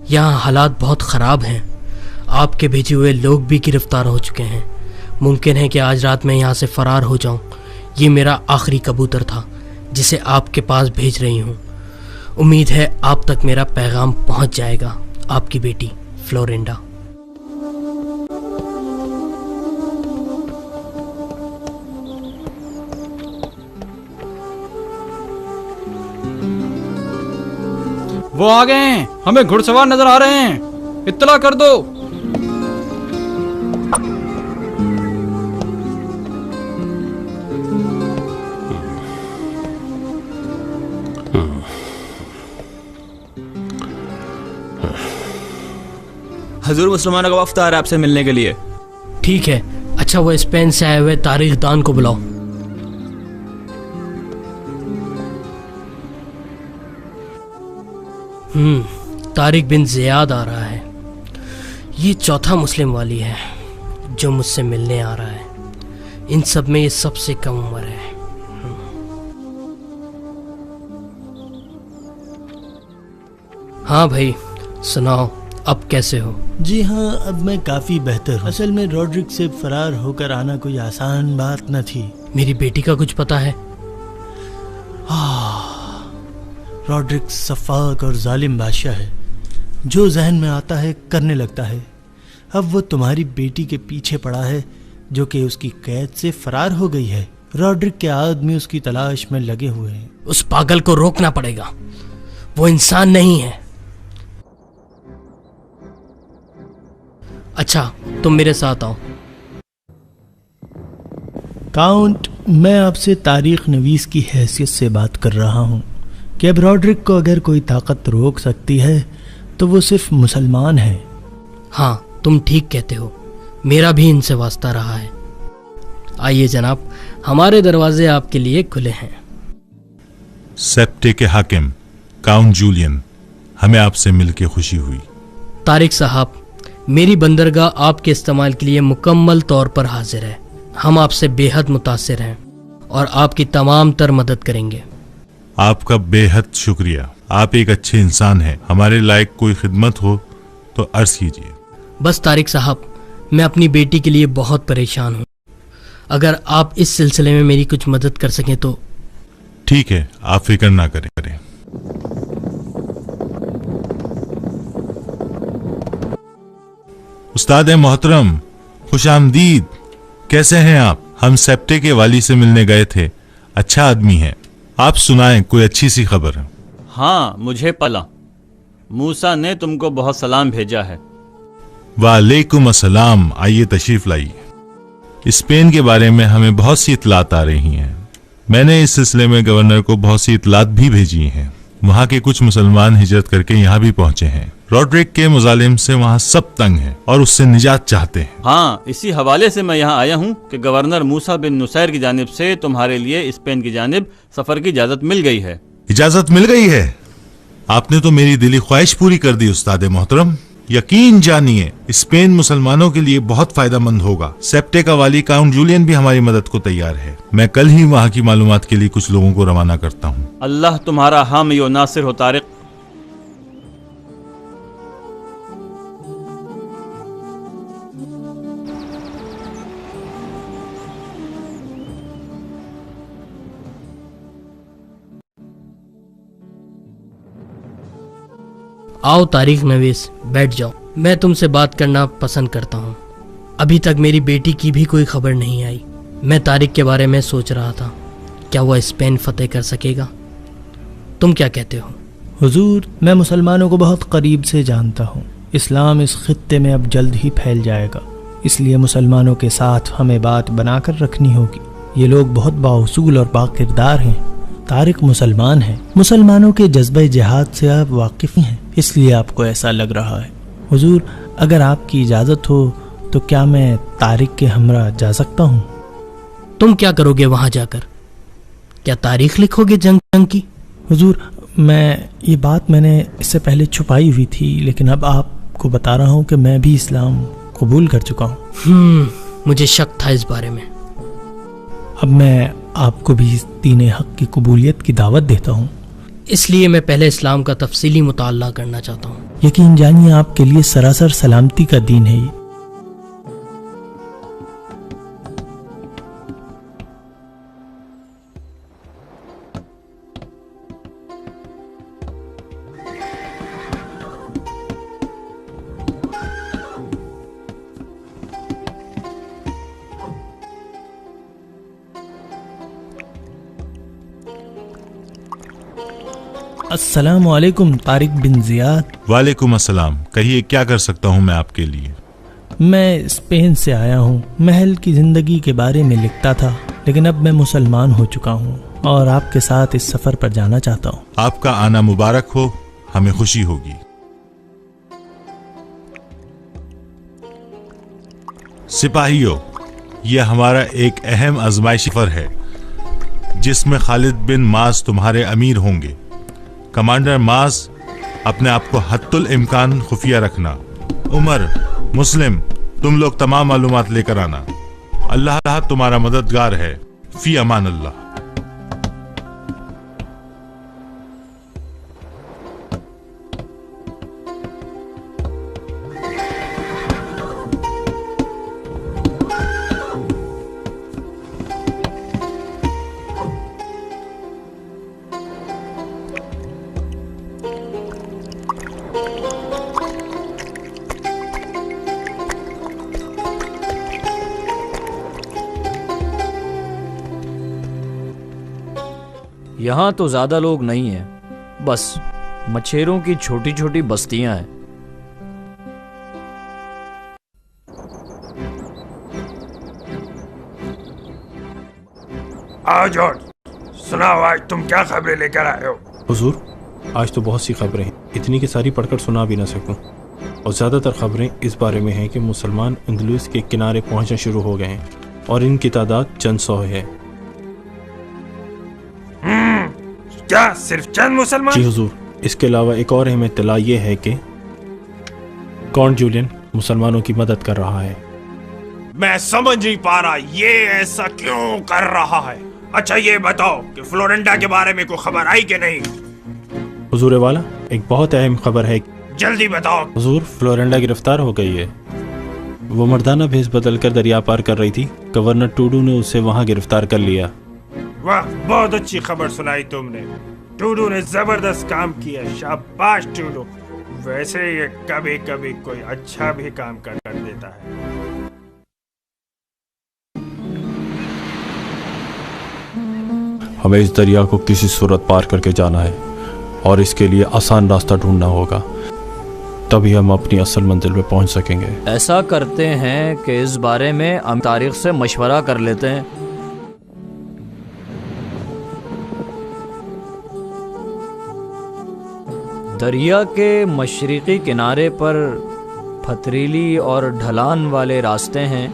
یہاں حالات بہت خراب ہیں، آپ کے بھیجے ہوئے لوگ بھی گرفتار ہو چکے ہیں. ممکن ہے کہ آج رات میں یہاں سے فرار ہو جاؤں. یہ میرا آخری کبوتر تھا جسے آپ کے پاس بھیج رہی ہوں. امید ہے آپ تک میرا پیغام پہنچ جائے گا. آپ کی بیٹی فلورینڈا. وہ آ گئے ہیں. ہمیں گھڑ سوار نظر آ رہے ہیں. اطلاع کر دو. حضور مسلمانوں کا وفد آ رہا ہے آپ سے ملنے کے لیے. ٹھیک ہے. اچھا وہ اسپین سے آئے ہوئے تاریخ دان کو بلاؤ. طارق بن زیاد آ رہا ہے. یہ چوتھا مسلم والی ہے جو مجھ سے ملنے آ رہا ہے. ان سب میں یہ سب سے کم عمر ہے. ہاں بھائی سناؤ اب کیسے ہو؟ جی ہاں اب میں کافی بہتر ہوں. اصل میں روڈرک سے فرار ہو کر آنا کوئی آسان بات نہ تھی. میری بیٹی کا کچھ پتا ہے؟ روڈرک صفاق اور ظالم بادشاہ ہے. جو ذہن میں آتا ہے کرنے لگتا ہے. اب وہ تمہاری بیٹی کے پیچھے پڑا ہے جو کہ اس کی قید سے فرار ہو گئی ہے. روڈرک کے آدمی اس کی تلاش میں لگے ہوئے ہیں. اس پاگل کو روکنا پڑے گا. وہ انسان نہیں ہے. اچھا تم میرے ساتھ آؤ. کاؤنٹ میں آپ سے تاریخ نویس کی حیثیت سے بات کر رہا ہوں کہ اب روڈرک کو اگر کوئی طاقت روک سکتی ہے تو وہ صرف مسلمان ہیں. ہاں تم ٹھیک کہتے ہو. میرا بھی ان سے واسطہ رہا ہے. آئیے جناب ہمارے دروازے آپ کے لیے کھلے ہیں. سیپٹے کے حاکم کاؤنٹ جولین ہمیں آپ سے مل کے خوشی ہوئی. طارق صاحب میری بندرگاہ آپ کے استعمال کے لیے مکمل طور پر حاضر ہے. ہم آپ سے بے حد متاثر ہیں اور آپ کی تمام تر مدد کریں گے. آپ کا بے حد شکریہ. آپ ایک اچھے انسان ہیں. ہمارے لائق کوئی خدمت ہو تو عرض کیجیے. بس طارق صاحب میں اپنی بیٹی کے لیے بہت پریشان ہوں. اگر آپ اس سلسلے میں میری کچھ مدد کر سکیں تو. ٹھیک ہے آپ فکر نہ کریں. استاد محترم خوش آمدید. کیسے ہیں آپ؟ ہم سیپٹے کے والی سے ملنے گئے تھے. اچھا آدمی ہے. آپ سنائیں کوئی اچھی سی خبر. ہاں مجھے پلا موسیٰ نے تم کو بہت سلام بھیجا ہے. وعلیکم السلام. آئیے تشریف لائیے. اسپین کے بارے میں ہمیں بہت سی اطلاعات آ رہی ہیں. میں نے اس سلسلے میں گورنر کو بہت سی اطلاعات بھی بھیجی ہیں. وہاں کے کچھ مسلمان ہجرت کر کے یہاں بھی پہنچے ہیں. روڈرک کے مظالم سے وہاں سب تنگ ہیں اور اس سے نجات چاہتے ہیں. ہاں اسی حوالے سے میں یہاں آیا ہوں کہ گورنر موسیٰ بن نصیر کی جانب سے تمہارے لیے اسپین کی جانب سفر کی اجازت مل گئی ہے. اجازت مل گئی ہے؟ آپ نے تو میری دلی خواہش پوری کر دی استاد محترم. یقین جانیے اسپین مسلمانوں کے لیے بہت فائدہ مند ہوگا. سیپٹے کا والی کاؤنٹ جولین بھی ہماری مدد کو تیار ہے. میں کل ہی وہاں کی معلومات کے لیے کچھ لوگوں کو روانہ کرتا ہوں. اللہ تمہارا حامی و ناصر ہو طارق. آؤ تاریخ نویس بیٹھ جاؤ. میں تم سے بات کرنا پسند کرتا ہوں. ابھی تک میری بیٹی کی بھی کوئی خبر نہیں آئی. میں طارق کے بارے میں سوچ رہا تھا کیا وہ اسپین فتح کر سکے گا. تم کیا کہتے ہو؟ حضور میں مسلمانوں کو بہت قریب سے جانتا ہوں. اسلام اس خطے میں اب جلد ہی پھیل جائے گا. اس لیے مسلمانوں کے ساتھ ہمیں بات بنا کر رکھنی ہوگی. یہ لوگ بہت بااصول اور باکردار ہیں. طارق مسلمان ہیں. مسلمانوں کے جذبہ جہاد سے آپ واقف ہیں اس لیے آپ کو ایسا لگ رہا ہے. حضور اگر آپ کی اجازت ہو تو کیا میں طارق کے ہمراہ جا سکتا ہوں؟ تم کیا کرو گے وہاں جا کر؟ کیا تاریخ لکھو گے جنگ کی؟ حضور یہ بات میں نے اس سے پہلے چھپائی ہوئی تھی لیکن اب آپ کو بتا رہا ہوں کہ میں بھی اسلام قبول کر چکا ہوں. مجھے شک تھا اس بارے میں. اب میں آپ کو بھی دین حق کی قبولیت کی دعوت دیتا ہوں. اس لیے میں پہلے اسلام کا تفصیلی مطالعہ کرنا چاہتا ہوں۔ یقین جانیے آپ کے لیے سراسر سلامتی کا دین ہے یہ۔ السلام علیکم طارق بن زیاد۔ وعلیکم السلام، کہیے کیا کر سکتا ہوں میں آپ کے لیے؟ میں اسپین سے آیا ہوں، محل کی زندگی کے بارے میں لکھتا تھا، لیکن اب میں مسلمان ہو چکا ہوں اور آپ کے ساتھ اس سفر پر جانا چاہتا ہوں۔ آپ کا آنا مبارک ہو، ہمیں خوشی ہوگی۔ سپاہیوں، یہ ہمارا ایک اہم آزمائشی سفر ہے جس میں خالد بن معاذ تمہارے امیر ہوں گے۔ کمانڈر معاذ، اپنے آپ کو حد الامکان خفیہ رکھنا۔ عمر، مسلم، تم لوگ تمام معلومات لے کر آنا۔ اللہ تمہارا مددگار ہے۔ فی امان اللہ۔ یہاں تو زیادہ لوگ نہیں ہیں، بس مچھیروں کی چھوٹی چھوٹی بستیاں ہیں۔ آؤ جارج، سناؤ آج تم کیا خبریں لے کر آئے ہو؟ حضور، آج تو بہت سی خبریں ہیں، اتنی کہ ساری پڑھ کر سنا بھی نہ سکوں، اور زیادہ تر خبریں اس بارے میں ہیں کہ مسلمان اندلس کے کنارے پہنچنا شروع ہو گئے ہیں اور ان کی تعداد چند سو ہے۔ کیا صرف چند مسلمان؟ جی حضور، اس کے علاوہ ایک اور اہم اطلاع یہ ہے کہ کاؤنٹ جولین مسلمانوں کی مدد کر رہا ہے۔ میں سمجھ نہیں پا رہا یہ ایسا کیوں کر رہا ہے۔ اچھا یہ بتاؤ کہ فلورنڈا کے بارے میں کوئی خبر آئی کہ نہیں؟ حضور والا، ایک بہت اہم خبر ہے۔ جلدی بتاؤ۔ حضور، فلورنڈا گرفتار ہو گئی ہے۔ وہ مردانہ بھیس بدل کر دریا پار کر رہی تھی، گورنر ٹوڈو نے اسے وہاں گرفتار کر لیا۔ واہ، بہت اچھی خبر سنائی تم نے۔ ٹوڈو نے زبردست کام کیا، شاباش ٹوڈو۔ ویسے یہ کبھی کبھی کوئی اچھا بھی کام کر دیتا ہے۔ ہمیں اس دریا کو کسی صورت پار کر کے جانا ہے اور اس کے لیے آسان راستہ ڈھونڈنا ہوگا، تبھی ہم اپنی اصل منزل پہ پہنچ سکیں گے۔ ایسا کرتے ہیں کہ اس بارے میں ہم تاریخ سے مشورہ کر لیتے ہیں۔ دریا کے مشرقی کنارے پر پتھریلی اور ڈھلان والے راستے ہیں،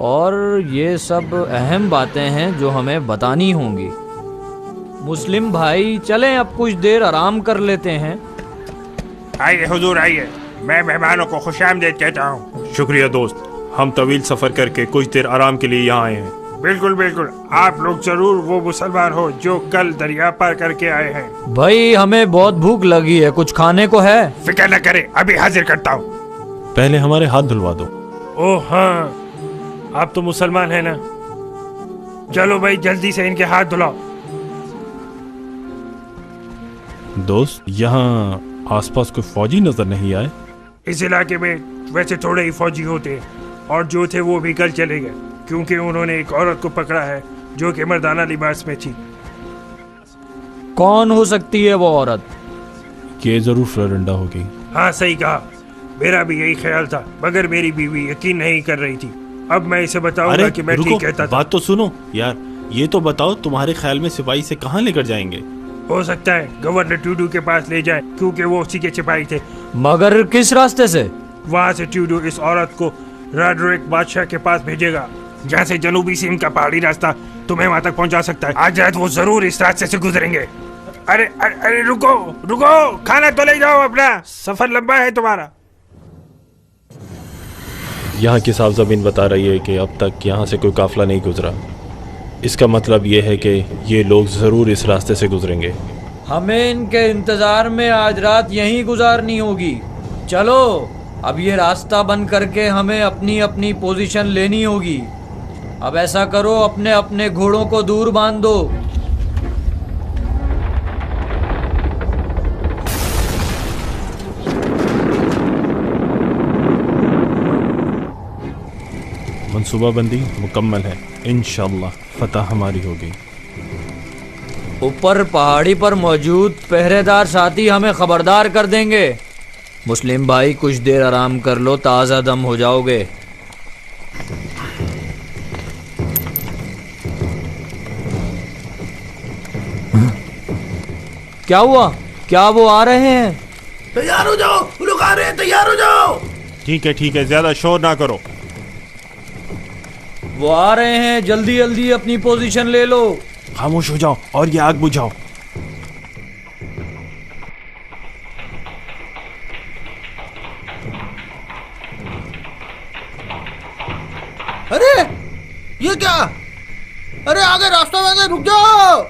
اور یہ سب اہم باتیں ہیں جو ہمیں بتانی ہوں گی۔ مسلم بھائی، چلیں اب کچھ دیر آرام کر لیتے ہیں۔ آئیے حضور، آئیے، میں مہمانوں کو خوش آمدید کہتا ہوں۔ شکریہ دوست، ہم طویل سفر کر کے کچھ دیر آرام کے لیے یہاں آئے ہیں۔ بالکل بالکل، آپ لوگ ضرور وہ مسلمان ہو جو کل دریا پار کر کے آئے ہیں۔ بھائی، ہمیں بہت بھوک لگی ہے، کچھ کھانے کو ہے؟ فکر نہ کرے، ابھی حاضر کرتا ہوں۔ پہلے ہمارے ہاتھ دھلوا دو۔ اوہ ہاں، آپ تو مسلمان ہیں نا؟ چلو بھائی، جلدی سے ان کے ہاتھ دھلاؤ۔ دوست، یہاں آس پاس کوئی فوجی نظر نہیں آئے؟ اس علاقے میں ویسے تھوڑے ہی فوجی ہوتے ہیں، اور جو تھے وہ بھی کل چلے گئے، کیونکہ انہوں نے ایک عورت کو پکڑا ہے جو کہ مردانہ لباس میں تھی۔ کون ہو سکتی ہے وہ عورت؟ یہ ضرور فلورنڈا ہوگی۔ ہاں صحیح کہا، میرا بھی یہی خیال تھا، مگر میری بیوی یقین نہیں کر رہی تھی۔ اب میں اسے بتاؤں گا کہ میں ٹھیک کہتا تھا۔ بات تو سنو یار، یہ تو بتاؤ تمہارے خیال میں سپاہی سے کہاں لے کر جائیں گے؟ ہو سکتا ہے گورنر ٹوڈو کے پاس لے جائیں، کیونکہ وہ اسی کے سپاہی تھے۔ مگر کس راستے سے؟ وہاں سے ٹوڈو اس عورت کو راڈرک بادشاہ کے پاس بھیجے گا، جہاں سے جنوبی سیم کا پہاڑی راستہ تمہیں وہاں تک پہنچا سکتا ہے۔ آج رات وہ ضرور اس راستے سے گزریں گے۔ ارے ارے رکو رکو، کھانا تو لے جاؤ اپنا، سفر لمبا ہے تمہارا۔ یہاں کی صاف زمین بتا رہی ہے کہ اب تک یہاں سے کوئی قافلہ نہیں گزرا۔ اس کا مطلب یہ ہے کہ یہ لوگ ضرور اس راستے سے گزریں گے۔ ہمیں ان کے انتظار میں آج رات یہیں گزارنی ہوگی. چلو اب یہ راستہ بند کر کے ہمیں اپنی اپنی پوزیشن لینی ہوگی. اب ایسا کرو اپنے اپنے گھوڑوں کو دور باندھ دو. منصوبہ بندی مکمل ہے. انشاءاللہ فتح ہماری ہوگی. اوپر پہاڑی پر موجود پہرے دار ساتھی ہمیں خبردار کر دیں گے. مسلم بھائی کچھ دیر آرام کر لو، تازہ دم ہو جاؤ گے. کیا ہوا؟ کیا وہ آ رہے ہیں؟ تیار ہو جاؤ، لوگ آ رہے ہیں، تیار ہو جاؤ. ٹھیک ہے، زیادہ شور نہ کرو. وہ آ رہے ہیں، جلدی جلدی اپنی پوزیشن لے لو. خاموش ہو جاؤ اور یہ آگ بجھاؤ. ارے یہ کیا؟ ارے آگے راستہ بند ہے، رک جاؤ.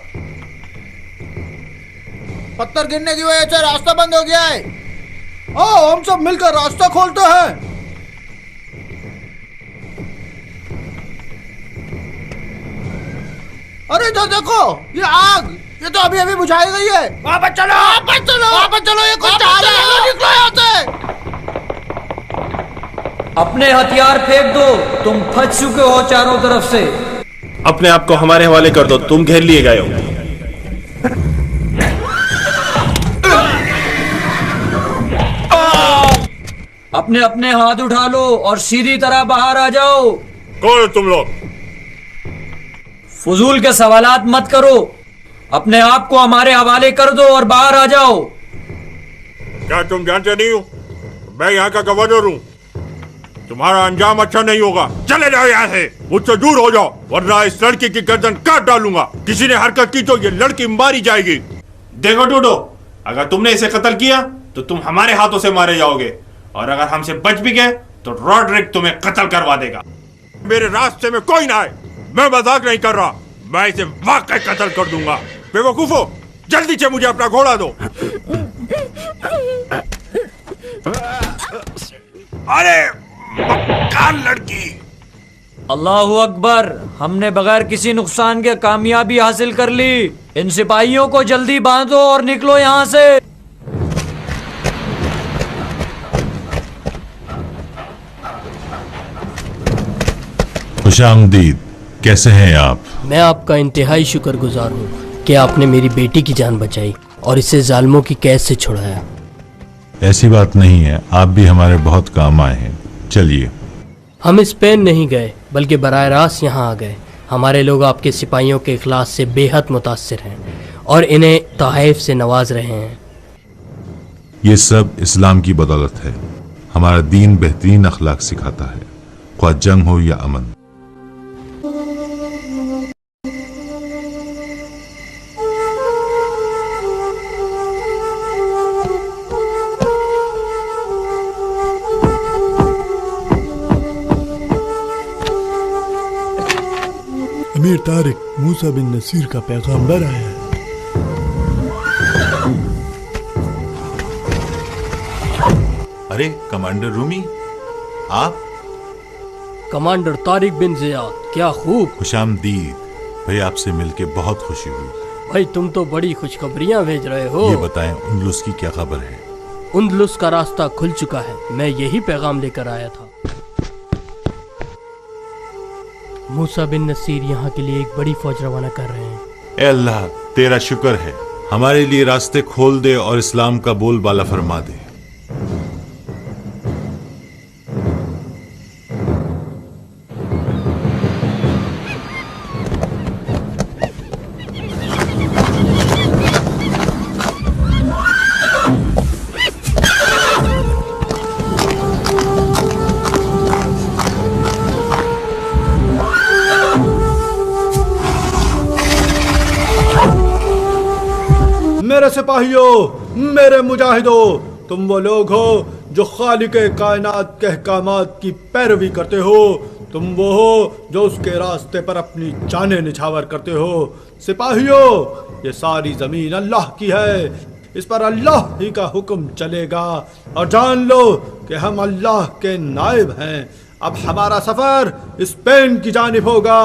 پتھر گرنے کی وجہ سے راستہ بند ہو گیا ہے. آؤ ہم سب مل کر راستہ کھولتے ہیں. ارے ادھر دیکھو، یہ آگ یہ تو ابھی ابھی بجھائی گئی ہے. واپس چلو، واپس چلو، واپس چلو. یہ کچھ چال ہے، نکلو یہاں سے. اپنے ہتھیار پھینک دو، تم پھنس چکے ہو چاروں طرف سے. اپنے آپ کو ہمارے حوالے کر دو، تم گھیر لیے گئے ہو. اپنے اپنے ہاتھ اٹھا لو اور سیدھی طرح باہر آ جاؤ. کون ہو تم لوگ؟ فضول کے سوالات مت کرو، اپنے آپ کو ہمارے حوالے کر دو اور باہر آ جاؤ. کیا تم جانتے نہیں ہو میں یہاں کا گورنر ہوں؟ تمہارا انجام اچھا نہیں ہوگا. چلے جاؤ یہاں سے، مجھ سے دور ہو جاؤ ورنہ اس لڑکی کی گردن کاٹ ڈالوں گا. کسی نے حرکت کی تو یہ لڑکی ماری جائے گی. دیکھو ٹوٹو، اگر تم نے اسے قتل کیا تو تم ہمارے ہاتھوں سے مارے جاؤ گے، اور اگر ہم سے بچ بھی گئے تو روڈرک تمہیں قتل کروا دے گا. میرے راستے میں کوئی نہ آئے، میں مذاق نہیں کر رہا. میں اسے واقعی قتل کر دوں گا. بے وقوفو، جلدی سے مجھے اپنا گھوڑا دو. ارے مکار لڑکی. اللہ اکبر، ہم نے بغیر کسی نقصان کے کامیابی حاصل کر لی. ان سپاہیوں کو جلدی باندھو اور نکلو یہاں سے. خوش آمدید. کیسے ہیں آپ؟ میں آپ کا انتہائی شکر گزار ہوں کہ آپ نے میری بیٹی کی جان بچائی اور اسے ظالموں کی قید سے چھڑایا. ایسی بات نہیں ہے، آپ بھی ہمارے بہت کام آئے ہیں. چلیے. ہم اسپین نہیں گئے بلکہ براہ راست یہاں آ گئے. ہمارے لوگ آپ کے سپاہیوں کے اخلاص سے بے حد متاثر ہیں اور انہیں تحائف سے نواز رہے ہیں. یہ سب اسلام کی بدولت ہے. ہمارا دین بہترین اخلاق سکھاتا ہے، خواہ جنگ ہو یا امن. امیر طارق، موسیٰ بن نصیر کا پیغامبر آیا ہے. ارے کمانڈر رومی، آپ؟ کمانڈر طارق بن زیاد، کیا خوب. خوش آمدید بھائی، آپ سے مل کے بہت خوشی ہوئی. بھائی تم تو بڑی خوشخبریاں بھیج رہے ہو. یہ بتائیں اندلس کی کیا خبر ہے؟ اندلس کا راستہ کھل چکا ہے. میں یہی پیغام لے کر آیا تھا. موسیٰ بن نصیر یہاں کے لیے ایک بڑی فوج روانہ کر رہے ہیں. اے اللہ تیرا شکر ہے، ہمارے لیے راستے کھول دے اور اسلام کا بول بالا فرما دے. میرے سپاہیوں، میرے مجاہدوں، تم وہ لوگ ہو جو خالق کائنات کے احکامات کی پیروی کرتے ہو. تم وہ ہو جو اس کے راستے پر اپنی جانیں نچھاور کرتے ہو۔ سپاہیوں، یہ ساری زمین اللہ کی ہے، اس پر اللہ ہی کا حکم چلے گا، اور جان لو کہ ہم اللہ کے نائب ہیں۔ اب ہمارا سفر اسپین کی جانب ہوگا،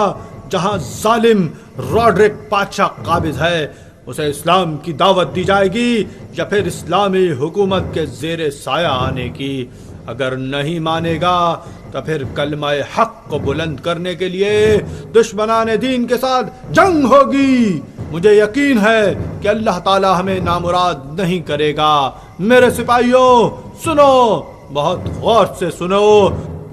جہاں ظالم راڈرک بادشاہ قابض ہے۔ اسے اسلام کی دعوت دی جائے گی یا پھر اسلامی حکومت کے زیر سایہ آنے کی۔ اگر نہیں مانے گا تو پھر کلمہ حق کو بلند کرنے کے لیے دشمنان دین کے ساتھ جنگ ہوگی۔ مجھے یقین ہے کہ اللہ تعالی ہمیں نامراد نہیں کرے گا۔ میرے سپاہیوں سنو، بہت غور سے سنو،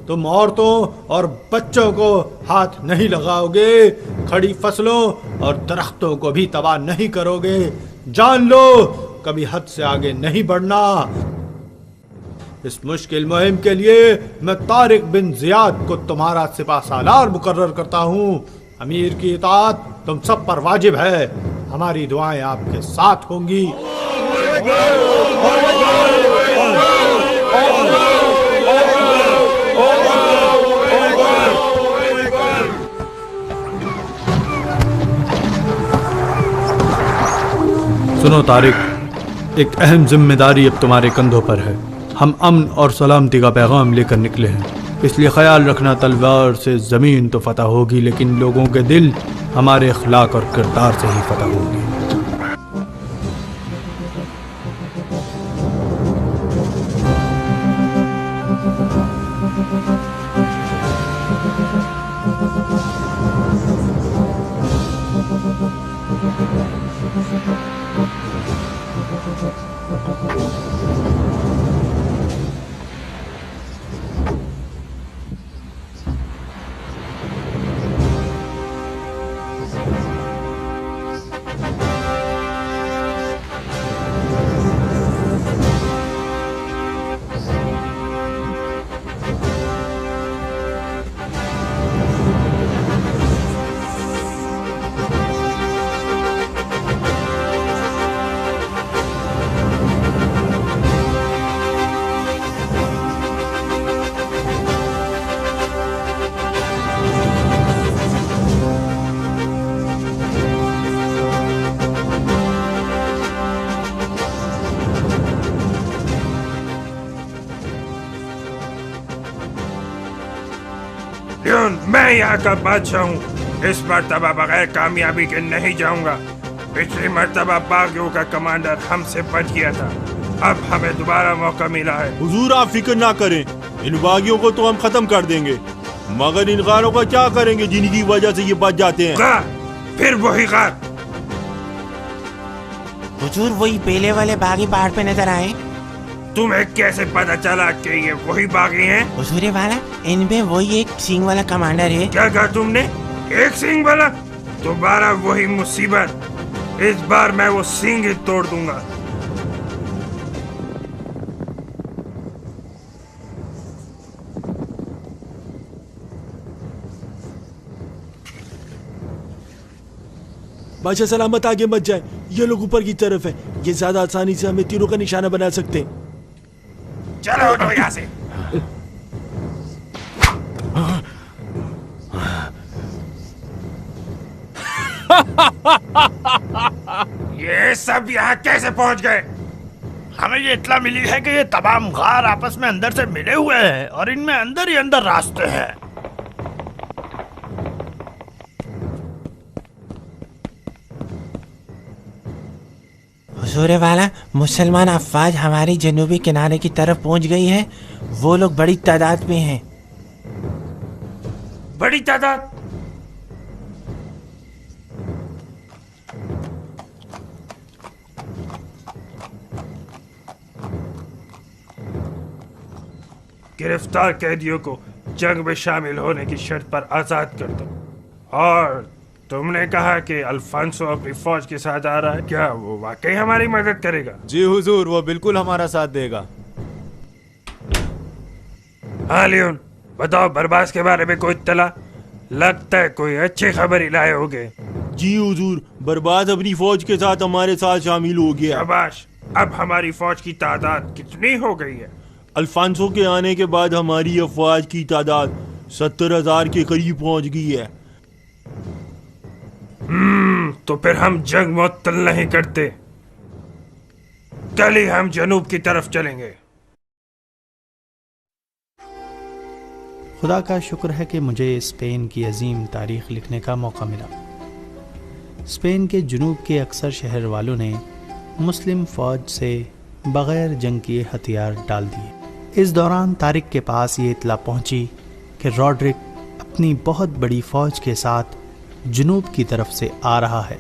تم عورتوں اور بچوں کو ہاتھ نہیں لگاؤ گے، کھڑی فصلوں اور درختوں کو بھی تباہ نہیں کرو گے۔ جان لو کبھی حد سے آگے نہیں بڑھنا۔ اس مشکل مہم کے لیے میں طارق بن زیاد کو تمہارا سپاہ سالار مقرر کرتا ہوں۔ امیر کی اطاعت تم سب پر واجب ہے، ہماری دعائیں آپ کے ساتھ ہوں گی۔ سنو طارق، ایک اہم ذمہ داری اب تمہارے کندھوں پر ہے۔ ہم امن اور سلامتی کا پیغام لے کر نکلے ہیں، اس لیے خیال رکھنا تلوار سے زمین تو فتح ہوگی لیکن لوگوں کے دل ہمارے اخلاق اور کردار سے ہی فتح ہوگی۔ میں یہاں کا بادشاہ ہوں، اس مرتبہ بغیر کامیابی کے نہیں جاؤں گا۔ پچھلی مرتبہ باغیوں کا کمانڈر ہم سے بچ گیا تھا، اب ہمیں دوبارہ موقع ملا ہے۔ حضور آپ فکر نہ کریں، ان باغیوں کو تو ہم ختم کر دیں گے، مگر ان غاروں کا کیا کریں گے جن کی وجہ سے یہ بچ جاتے ہیں؟ غار، پھر وہی غار۔ حضور وہی پہلے والے باغی پہاڑ پہ نظر آئے۔ تمہیں کیسے پتا چلا کہ یہ وہی باغی ہیں؟ حضور والا، ان میں وہی ایک سینگ والا کمانڈر ہے۔ کیا کہا تم نے؟ ایک سینگ والا؟ دوبارہ وہی مصیبت، اس بار میں وہ سینگ ہی توڑ دوں گا۔ بادشاہ سلامت آگے مت جائے، یہ لوگ اوپر کی طرف ہیں، یہ زیادہ آسانی سے ہمیں تیروں کا نشانہ بنا سکتے ہیں۔ چلو اٹھو یہاں سے۔ یہ سب یہاں کیسے پہنچ گئے؟ ہمیں یہ اطلاع ملی ہے کہ یہ تمام غار آپس میں اندر سے ملے ہوئے ہیں اور ان میں اندر ہی اندر راستے ہیں۔ حضور والا، مسلمان افواج ہماری جنوبی کنارے کی طرف پہنچ گئی ہے، وہ لوگ بڑی تعداد میں ہیں۔ بڑی تعداد؟ گرفتار قیدیوں کو جنگ میں شامل ہونے کی شرط پر آزاد کر دو۔ اور تم نے کہا کہ الفانسو اپنی فوج کے ساتھ آ رہا ہے، کیا وہ واقعی ہماری مدد کرے گا؟ جی حضور، وہ بالکل ہمارا ساتھ دے گا۔ ہاں لیون، بتاؤ برباس کے بارے میں کوئی اطلاع؟ لگتا ہے کوئی اچھی خبر ہی لائے ہوگے۔ جی حضور، برباد اپنی فوج کے ساتھ ہمارے ساتھ شامل ہو گیا۔ شاباش، اب ہماری فوج کی تعداد کتنی ہو گئی ہے؟ الفانسو کے آنے کے بعد ہماری افواج کی تعداد 70,000 के करीब पहुंच गई है। तो फिर हम जंग मुअत्तल नहीं करते, कल ही हम जनूब की तरफ चलेंगे। खुदा का शुक्र है कि मुझे स्पेन की अजीम तारीख लिखने का मौका मिला। स्पेन के जुनूब के अक्सर शहर वालों ने मुस्लिम फ़ौज से बग़ैर जंग किए हथियार डाल दिए। इस दौरान तारिक के पास ये इत्तला पहुंची कि रॉड्रिक अपनी बहुत बड़ी फ़ौज के साथ जुनूब की तरफ से आ रहा है।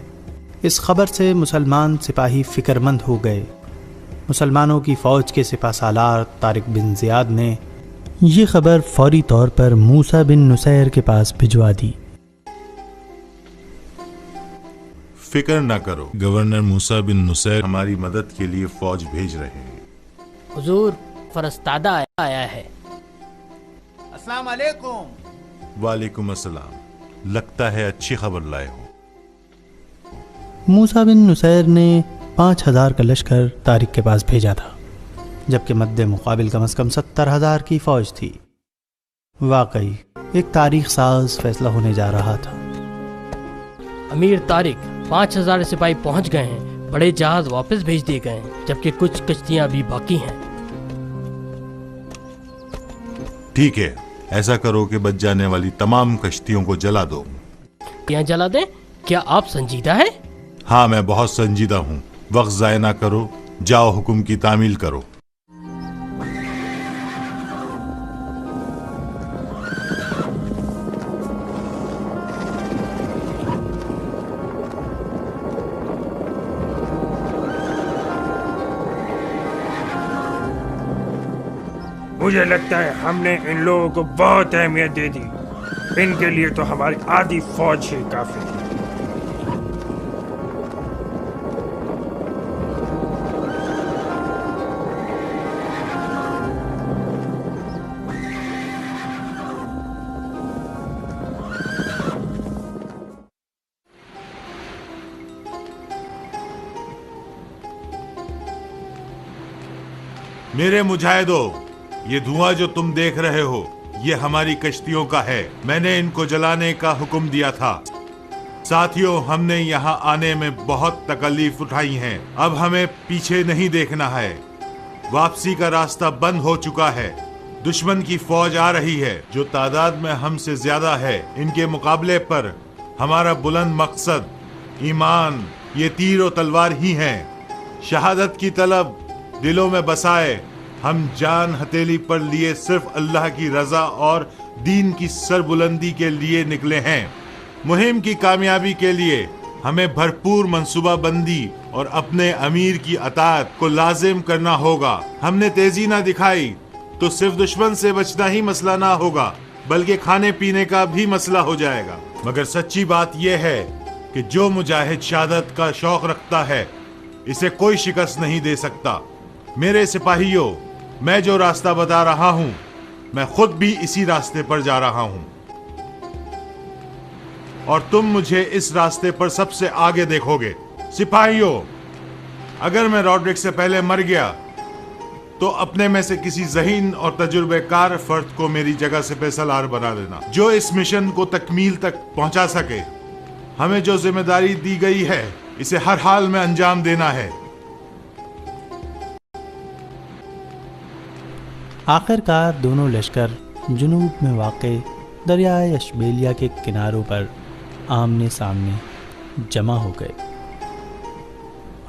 इस खबर से मुसलमान सिपाही फ़िक्रमंद हो गए। मुसलमानों की फ़ौज के सिपाहसालार तारिक बिन ज़ियाद ने ये खबर फौरी तौर पर मूसा बिन नुसैर के पास भिजवा दी। फिक्र न करो, गवर्नर मूसा बिन नुसैर हमारी मदद के लिए फौज भेज रहे हैं। हुजूर, फरस्तादा आया है। अस्सलाम वालेकुम। वालेकुम अस्सलाम। लगता है अच्छी खबर लाए हो। मूसा बिन नुसैर ने 5,000 का लश्कर तारिक के पास भेजा था, जबकि मद्दे मुकाबिल कम से कम 70,000 की फौज थी। वाकई एक तारीख साज फैसला होने जा रहा था। अमीर तारिक, 5,000 सिपाही पहुंच गए हैं। बड़े जहाज वापस भेज दिए गए हैं, जबकि कुछ कश्तियां अभी बाकी हैं। ठीक है, ऐसा करो कि बच जाने वाली तमाम कश्तियों को जला दो। यहाँ जला दें? क्या आप संजीदा है? हाँ, मैं बहुत संजीदा हूँ। वक्त ज़ाया ना करो, जाओ हुक्म की तामील करो। मुझे लगता है हमने इन लोगों को बहुत अहमियत दे दी। इनके लिए तो हमारी आधी फौज ही काफी थी। मेरे मुजाहिदों, ये धुआं जो तुम देख रहे हो, ये हमारी कश्तियों का है। मैंने इनको जलाने का हुक्म दिया था। साथियों, हमने यहाँ आने में बहुत तकलीफ उठाई है। अब हमें पीछे नहीं देखना है। वापसी का रास्ता बंद हो चुका है। दुश्मन की फौज आ रही है, जो तादाद में हमसे ज्यादा है। इनके मुकाबले पर हमारा बुलंद मकसद, ईमान, ये तीर और तलवार ही है। शहादत की तलब दिलों में बसाए हम जान हथेली पर लिए सिर्फ अल्लाह की रजा और दीन की सरबुलंदी के लिए निकले हैं। मुहिम की कामयाबी के लिए हमें भरपूर मंसूबाबंदी और अपने अमीर की अताअत को लाजिम करना होगा। हमने तेजी ना दिखाई तो सिर्फ दुश्मन से बचना ही मसला ना होगा, बल्कि खाने पीने का भी मसला हो जाएगा। मगर सच्ची बात यह है कि जो मुजाहिद शहादत का शौक रखता है, इसे कोई शिकस्त नहीं दे सकता। मेरे सिपाहियों, मैं जो रास्ता बता रहा हूं, मैं खुद भी इसी रास्ते पर जा रहा हूं, और तुम मुझे इस रास्ते पर सबसे आगे देखोगे। सिपाहियों, अगर मैं रॉड्रिक से पहले मर गया तो अपने में से किसी ज़हीन और तजुर्बेकार फर्द को मेरी जगह से पेशेवर बना देना, जो इस मिशन को तकमील तक पहुंचा सके। हमें जो जिम्मेदारी दी गई है, इसे हर हाल में अंजाम देना है। आखिरकार दोनों लश्कर जुनूब में वाक़े दरियाए अशबेलिया के किनारों पर आमने सामने जमा हो गए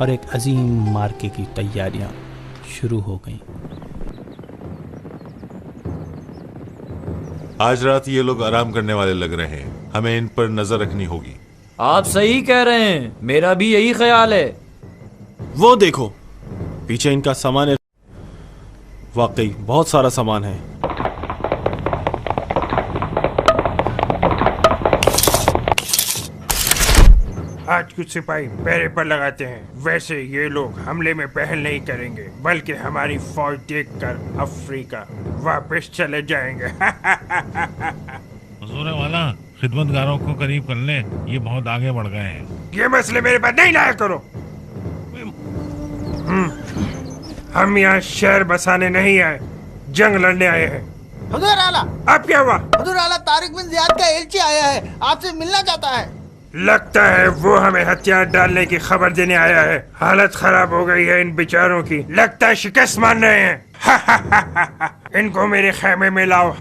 और एक अजीम मार्के की तैयारियां शुरू हो गईं। आज रात ये लोग आराम करने वाले लग रहे हैं। हमें इन पर नजर रखनी होगी। आप सही कह रहे हैं, मेरा भी यही ख्याल है। वो देखो, पीछे इनका सामान है। वाकई बहुत सारा सामान है। आज कुछ सिपाही पहरे पर लगाते हैं। वैसे ये लोग हमले में पहल नहीं करेंगे, बल्कि हमारी फौज देखकर अफ्रीका वापस चले जाएंगे। हुजूर वाला, खिदमतगारों को करीब कर ले, ये बहुत आगे बढ़ गए हैं। ये मसले मेरे पास नहीं लाया करो। हम यहाँ शहर बसाने नहीं आए, जंग लड़ने आए हैं। हुजूर आला, अब क्या हुआ? हुजूर आला, तारिक बिन जियाद का एलची आया है, आपसे मिलना चाहता है। लगता है वो हमें हथियार डालने की खबर देने आया है। हालत खराब हो गई है इन बेचारों की, लगता है शिकस्त मान रहे हैं। इनको मेरे खेमे में लाओ।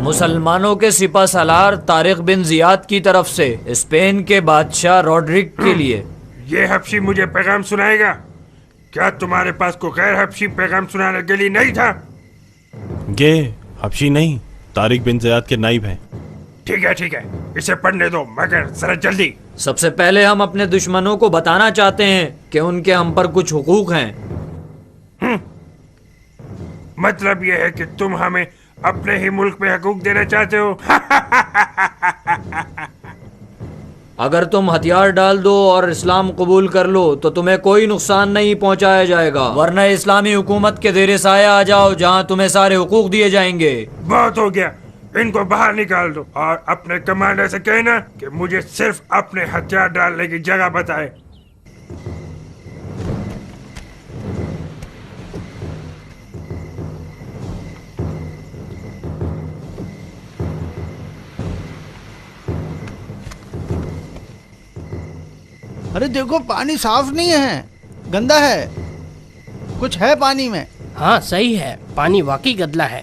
मुसलमानों के सिपा सलार तारिक बिन जियाद की तरफ से स्पेन के बादशाह रॉड्रिक के लिए। ये हबशी मुझे पैगाम सुनाएगा? क्या तुम्हारे पास कोई गैर हबशी पैगाम सुनाने के लिए नहीं था? ये हबशी नहीं, तारिक बिन जियाद के नाइब हैं। ठीक है, इसे पढ़ने दो, मगर जरा जल्दी। सबसे पहले हम अपने दुश्मनों को बताना चाहते हैं कि उनके हम पर कुछ हुकूक हैं। मतलब ये है कि तुम हमें अपने ही मुल्क में हकूक देना चाहते हो? अगर तुम हथियार डाल दो और इस्लाम कबूल कर लो तो तुम्हें कोई नुकसान नहीं पहुंचाया जाएगा, वरना इस्लामी हुकूमत के ज़ेरे साया आ जाओ जहां तुम्हें सारे हुकूक दिए जाएंगे। बहुत हो गया, इनको बाहर निकाल दो और अपने कमांडर से कहना कि मुझे सिर्फ अपने हथियार डालने की जगह बताए। अरे देखो, पानी साफ नहीं है, गंदा है, कुछ है पानी में। हाँ सही है, पानी वाकई गंदा है।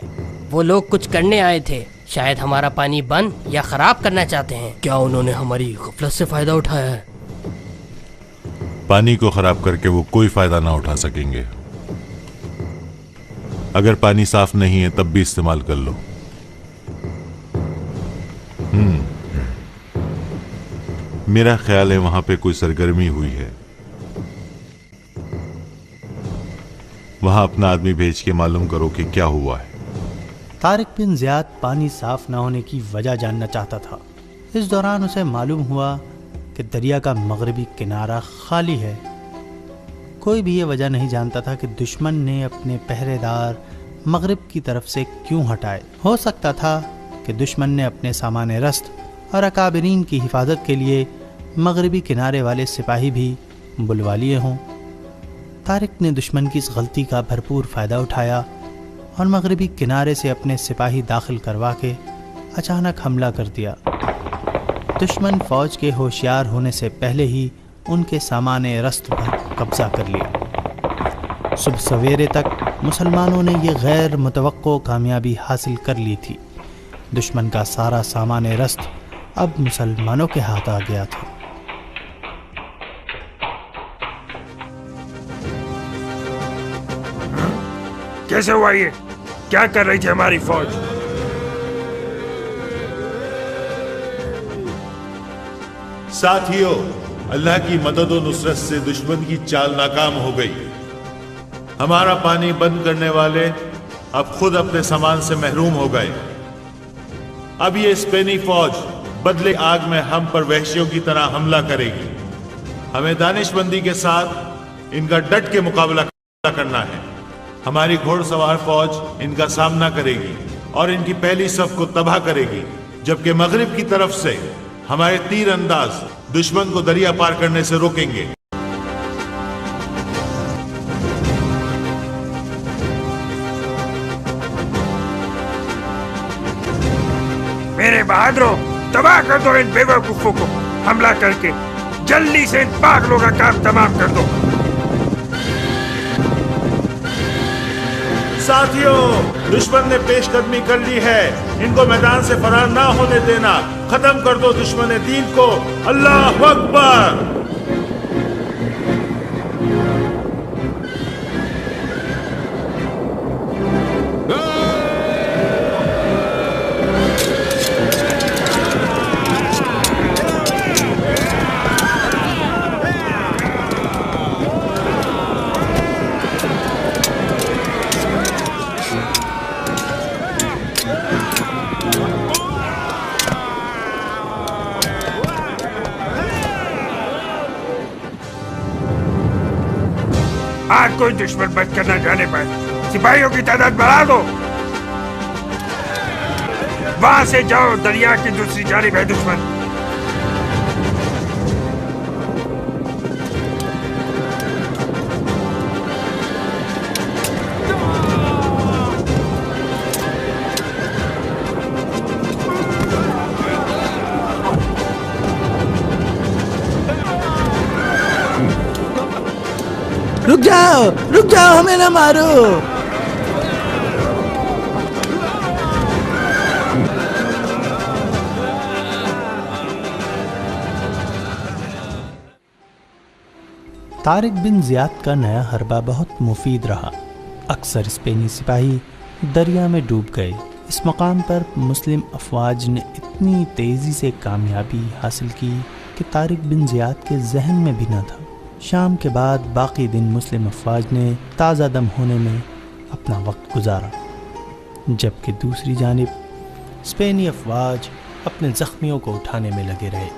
वो लोग कुछ करने आए थे, शायद हमारा पानी बंद या खराब करना चाहते हैं। क्या उन्होंने हमारी गफलत से फायदा उठाया है? पानी को खराब करके वो कोई फायदा ना उठा सकेंगे। अगर पानी साफ नहीं है तब भी इस्तेमाल कर लो। मेरा ख्याल है वहां पे कोई सरगर्मी हुई है। वहां अपना आदमी भेज के मालूम करो कि क्या हुआ है। तारिक बिन जियाद पानी साफ न होने की वजह जानना चाहता था। इस दौरान उसे मालूम हुआ कि दरिया का मगरबी किनारा खाली है। कोई भी ये वजह नहीं जानता था कि दुश्मन ने अपने पहरेदार मगरिब की तरफ से क्यों हटाए। हो सकता था कि दुश्मन ने अपने सामान रस्त और अकाबरीन की हिफाजत के लिए मगरबी किनारे वाले सिपाही भी बुलवा लिए हों। तारिक ने दुश्मन की इस गलती का भरपूर फ़ायदा उठाया और मगरबी किनारे से अपने सिपाही दाखिल करवा के अचानक हमला कर दिया। दुश्मन फ़ौज के होशियार होने से पहले ही उनके सामान रस्त पर कब्ज़ा कर लिया। सुबह सवेरे तक मुसलमानों ने ये गैर मुतवक्को कामयाबी हासिल कर ली थी। दुश्मन का सारा सामान रस्त अब मुसलमानों के हाथ आ गया था। कैसे हुआ ये? क्या कर रही थी हमारी फौज? साथियों, अल्लाह की मदद और नुसरत से दुश्मन की चाल नाकाम हो गई। हमारा पानी बंद करने वाले अब खुद अपने सामान से महरूम हो गए। अब ये स्पेनी फौज बदले आग में हम पर वहशियों की तरह हमला करेगी। हमें दानिशमंदी के साथ इनका डट के मुकाबला करना है। हमारी घोड़सवार फौज इनका सामना करेगी और इनकी पहली सफ को तबाह करेगी, जबकि मगरिब की तरफ से हमारे तीर अंदाज दुश्मन को दरिया पार करने से रोकेंगे। मेरे बहादुरों, तबाह कर दो इन बेवकूफों को। हमला करके जल्दी से इन पागलों का काम तमाम कर दो। साथियों, दुश्मन ने पेशकदमी कर ली है। इनको मैदान से फरार ना होने देना। खत्म कर दो दुश्मन दीन को। अल्लाह अकबर। आज कोई दुश्मन बच कर न जाने पाए। सिपाहियों की तादाद बढ़ा दो। वहां से जाओ, दरिया की दूसरी जानिब है दुश्मन। रुक जाओ, हमें ना मारो। तारिक बिन ज़ियाद का नया हरबा बहुत मुफीद रहा। अक्सर स्पेनी सिपाही दरिया में डूब गए। इस मकाम पर मुस्लिम अफवाज ने इतनी तेज़ी से कामयाबी हासिल की कि तारिक बिन ज़ियाद के जहन में भी न था। शाम के बाद बाकी दिन मुस्लिम अफवाज ने ताज़ा दम होने में अपना वक्त गुजारा, जबकि दूसरी जानिब स्पेनी अफवाज अपने ज़ख्मियों को उठाने में लगे रहे।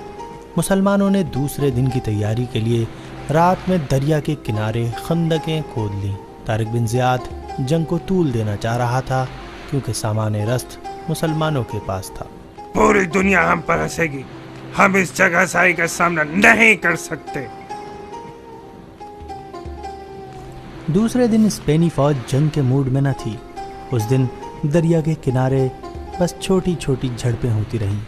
मुसलमानों ने दूसरे दिन की तैयारी के लिए रात में दरिया के किनारे खंदकें खोद लीं। तारिक बिन ज़ियाद जंग को तूल देना चाह रहा था क्योंकि सामान रस्त मुसलमानों के पास था। पूरी दुनिया हम पर हंसेगी, हम इस जगह साई का सामना नहीं कर सकते। दूसरे दिन स्पेनी फौज जंग के मूड में न थी। उस दिन दरिया के किनारे बस छोटी छोटी झड़पें होती रहीं।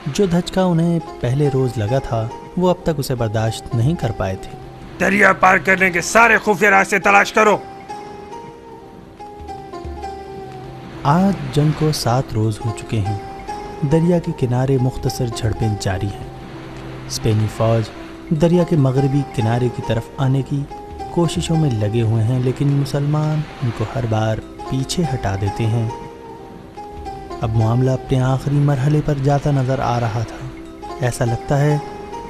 जो धचका उन्हें पहले रोज लगा था वो अब तक उसे बर्दाश्त नहीं कर पाए थे। दरिया पार करने के सारे खुफिया रास्ते तलाश करो। आज जंग को 7 रोज हो चुके हैं। दरिया के किनारे मुख्तसर झड़पें जारी हैं। स्पेनी फौज दरिया के मगरबी किनारे की तरफ आने की कोशिशों में लगे हुए हैं, लेकिन मुसलमान उनको हर बार पीछे हटा देते हैं। अब मामला अपने आखिरी मरहले पर जाता नजर आ रहा था। ऐसा लगता है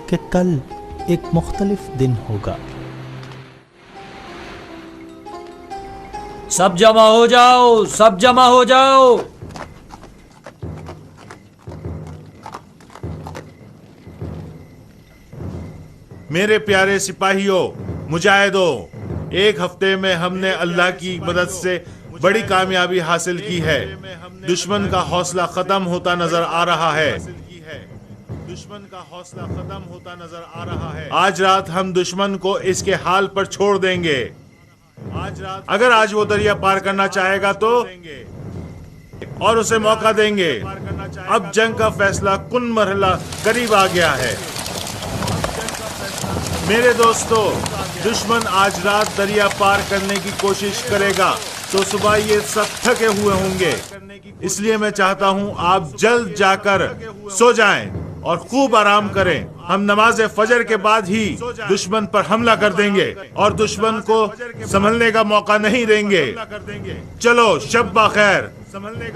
कि कल एक मुख्तलिफ दिन होगा। सब जमा हो जाओ, सब जमा हो जाओ। मेरे प्यारे सिपाहियों, मुजाहिदों, एक हफ्ते में हमने अल्लाह की मदद से बड़ी कामयाबी हासिल की है। दुश्मन का हौसला खत्म होता नजर आ रहा है। दुश्मन का हौसला खत्म होता नजर आ रहा है। आज रात हम दुश्मन को इसके हाल पर छोड़ देंगे। अगर आज वो दरिया पार करना चाहेगा तो और उसे मौका देंगे। अब जंग का फैसला कुन मरहला करीब आ गया है। मेरे दोस्तों, दुश्मन आज रात दरिया पार करने की कोशिश करेगा तो सुबह ये सब थके हुए होंगे। इसलिए मैं चाहता हूं आप जल्द जाकर सो जाएं और खूब आराम करें। हम नमाज फजर के बाद ही दुश्मन पर हमला कर देंगे और दुश्मन को संभलने का मौका नहीं देंगे। चलो शब बखैर।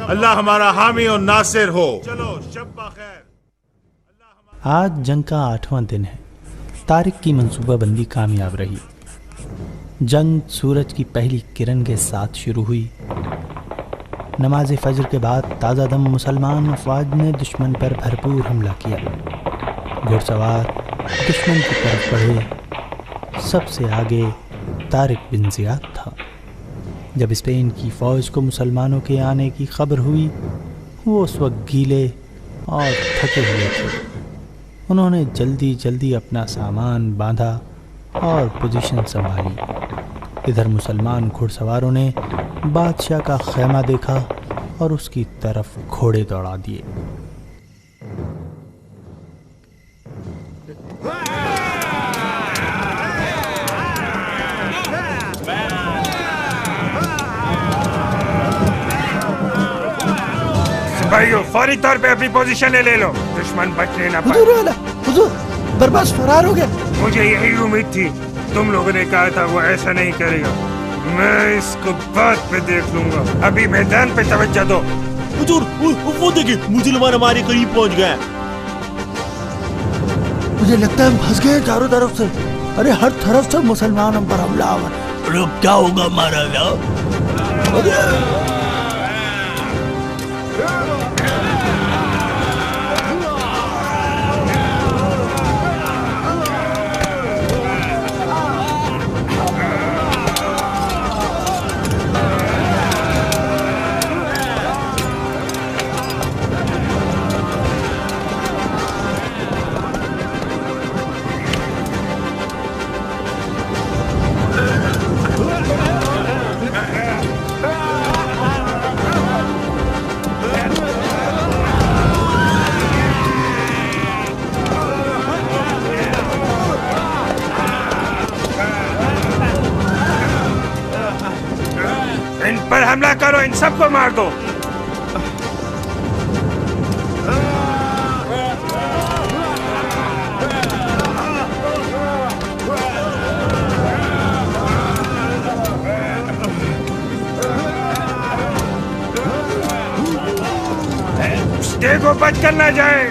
अल्लाह हमारा हामी और नासिर हो। चलो शब बखैर। आज जंग का 8वां दिन है। तारिक की मंसूबाबंदी कामयाब रही। जंग सूरज की पहली किरण के साथ शुरू हुई। नमाज फजर के बाद ताज़ा दम मुसलमान अफवाज ने दुश्मन पर भरपूर हमला किया। घुड़सवार दुश्मन की तरफ बढ़े। सबसे आगे तारिक बिन ज़ियाद था। जब स्पेन की फ़ौज को मुसलमानों के आने की खबर हुई, वो उस वक्त गीले और थके हुए थे। उन्होंने जल्दी जल्दी अपना सामान बांधा और पोजीशन संभाली। इधर मुसलमान घुड़सवारों ने बादशाह का खैमा देखा और उसकी तरफ घोड़े दौड़ा दिए। सिपाहियों, फौरी तौर पे अपनी पोजीशन ले लो, दुश्मन बचने ना पाए। हुजूर, बर्बास फरार हो गया। मुझे यही उम्मीद थी। तुम लोगों ने कहा था वो ऐसा नहीं करेगा। मैं इसको बाद पे देख लूंगा। अभी मैदान पे तवज्जो दो। हुजूर, वो देखिए, मुसलमान हमारे करीब पहुंच गए। मुझे लगता है हम फंस गए चारों तरफ से। अरे हर तरफ से मुसलमान हम पर हमला हुआ। अरे क्या होगा हमारा? इन पर हमला करो, इन सबको मार दो। देखो बच कर ना जाए।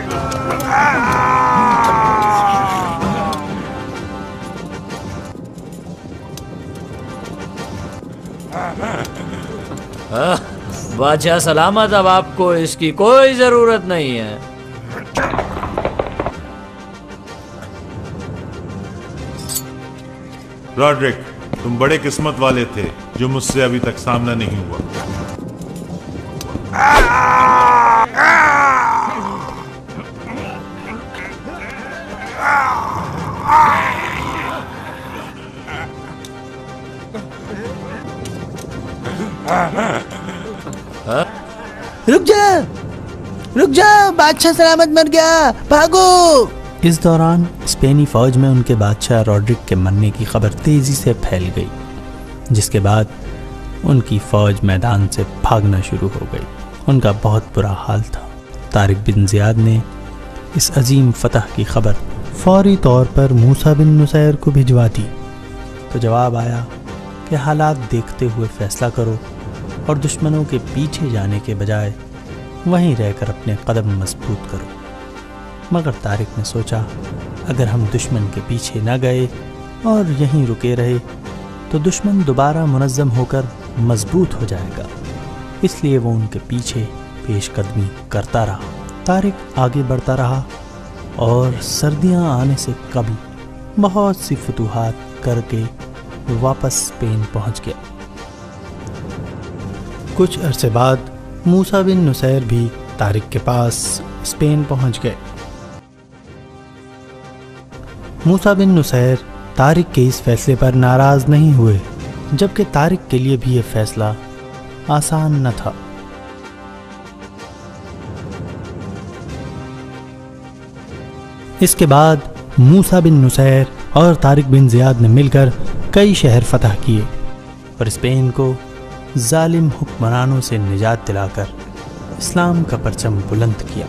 बादशाह सलामत, अब आपको इसकी कोई जरूरत नहीं है। रॉड्रिक, तुम बड़े किस्मत वाले थे जो मुझसे अभी तक सामना नहीं हुआ। रुक जा, बादशाह सलामत मर गया, भागो। इस दौरान स्पेनी फौज में उनके बादशाह रॉड्रिक के मरने की खबर तेजी से फैल गई, जिसके बाद उनकी फौज मैदान से भागना शुरू हो गई। उनका बहुत बुरा हाल था। तारिक बिन ज़ियाद ने इस अजीम फतह की खबर फौरी तौर पर मूसा बिन नुसैर को भिजवा दी, तो जवाब आया कि हालात देखते हुए फैसला करो और दुश्मनों के पीछे जाने के बजाय वहीं रहकर अपने कदम मजबूत करो। मगर तारिक ने सोचा, अगर हम दुश्मन के पीछे न गए और यहीं रुके रहे तो दुश्मन दोबारा मुनज़्ज़म होकर मजबूत हो जाएगा, इसलिए वो उनके पीछे पेशकदमी करता रहा। तारिक आगे बढ़ता रहा और सर्दियां आने से कभी बहुत सी फतूहात करके वापस स्पेन पहुंच गया। कुछ अरसे बाद मूसा बिन नुसैर भी तारिक के पास स्पेन पहुंच गए। मूसा बिन नुसैर तारिक के इस फैसले पर नाराज नहीं हुए, जबकि तारिक के लिए भी यह फैसला आसान न था। इसके बाद मूसा बिन नुसैर और तारिक बिन ज़ियाद ने मिलकर कई शहर फतह किए और स्पेन को जालिम हुक्मरानों से निजात दिलाकर इस्लाम का परचम बुलंद किया।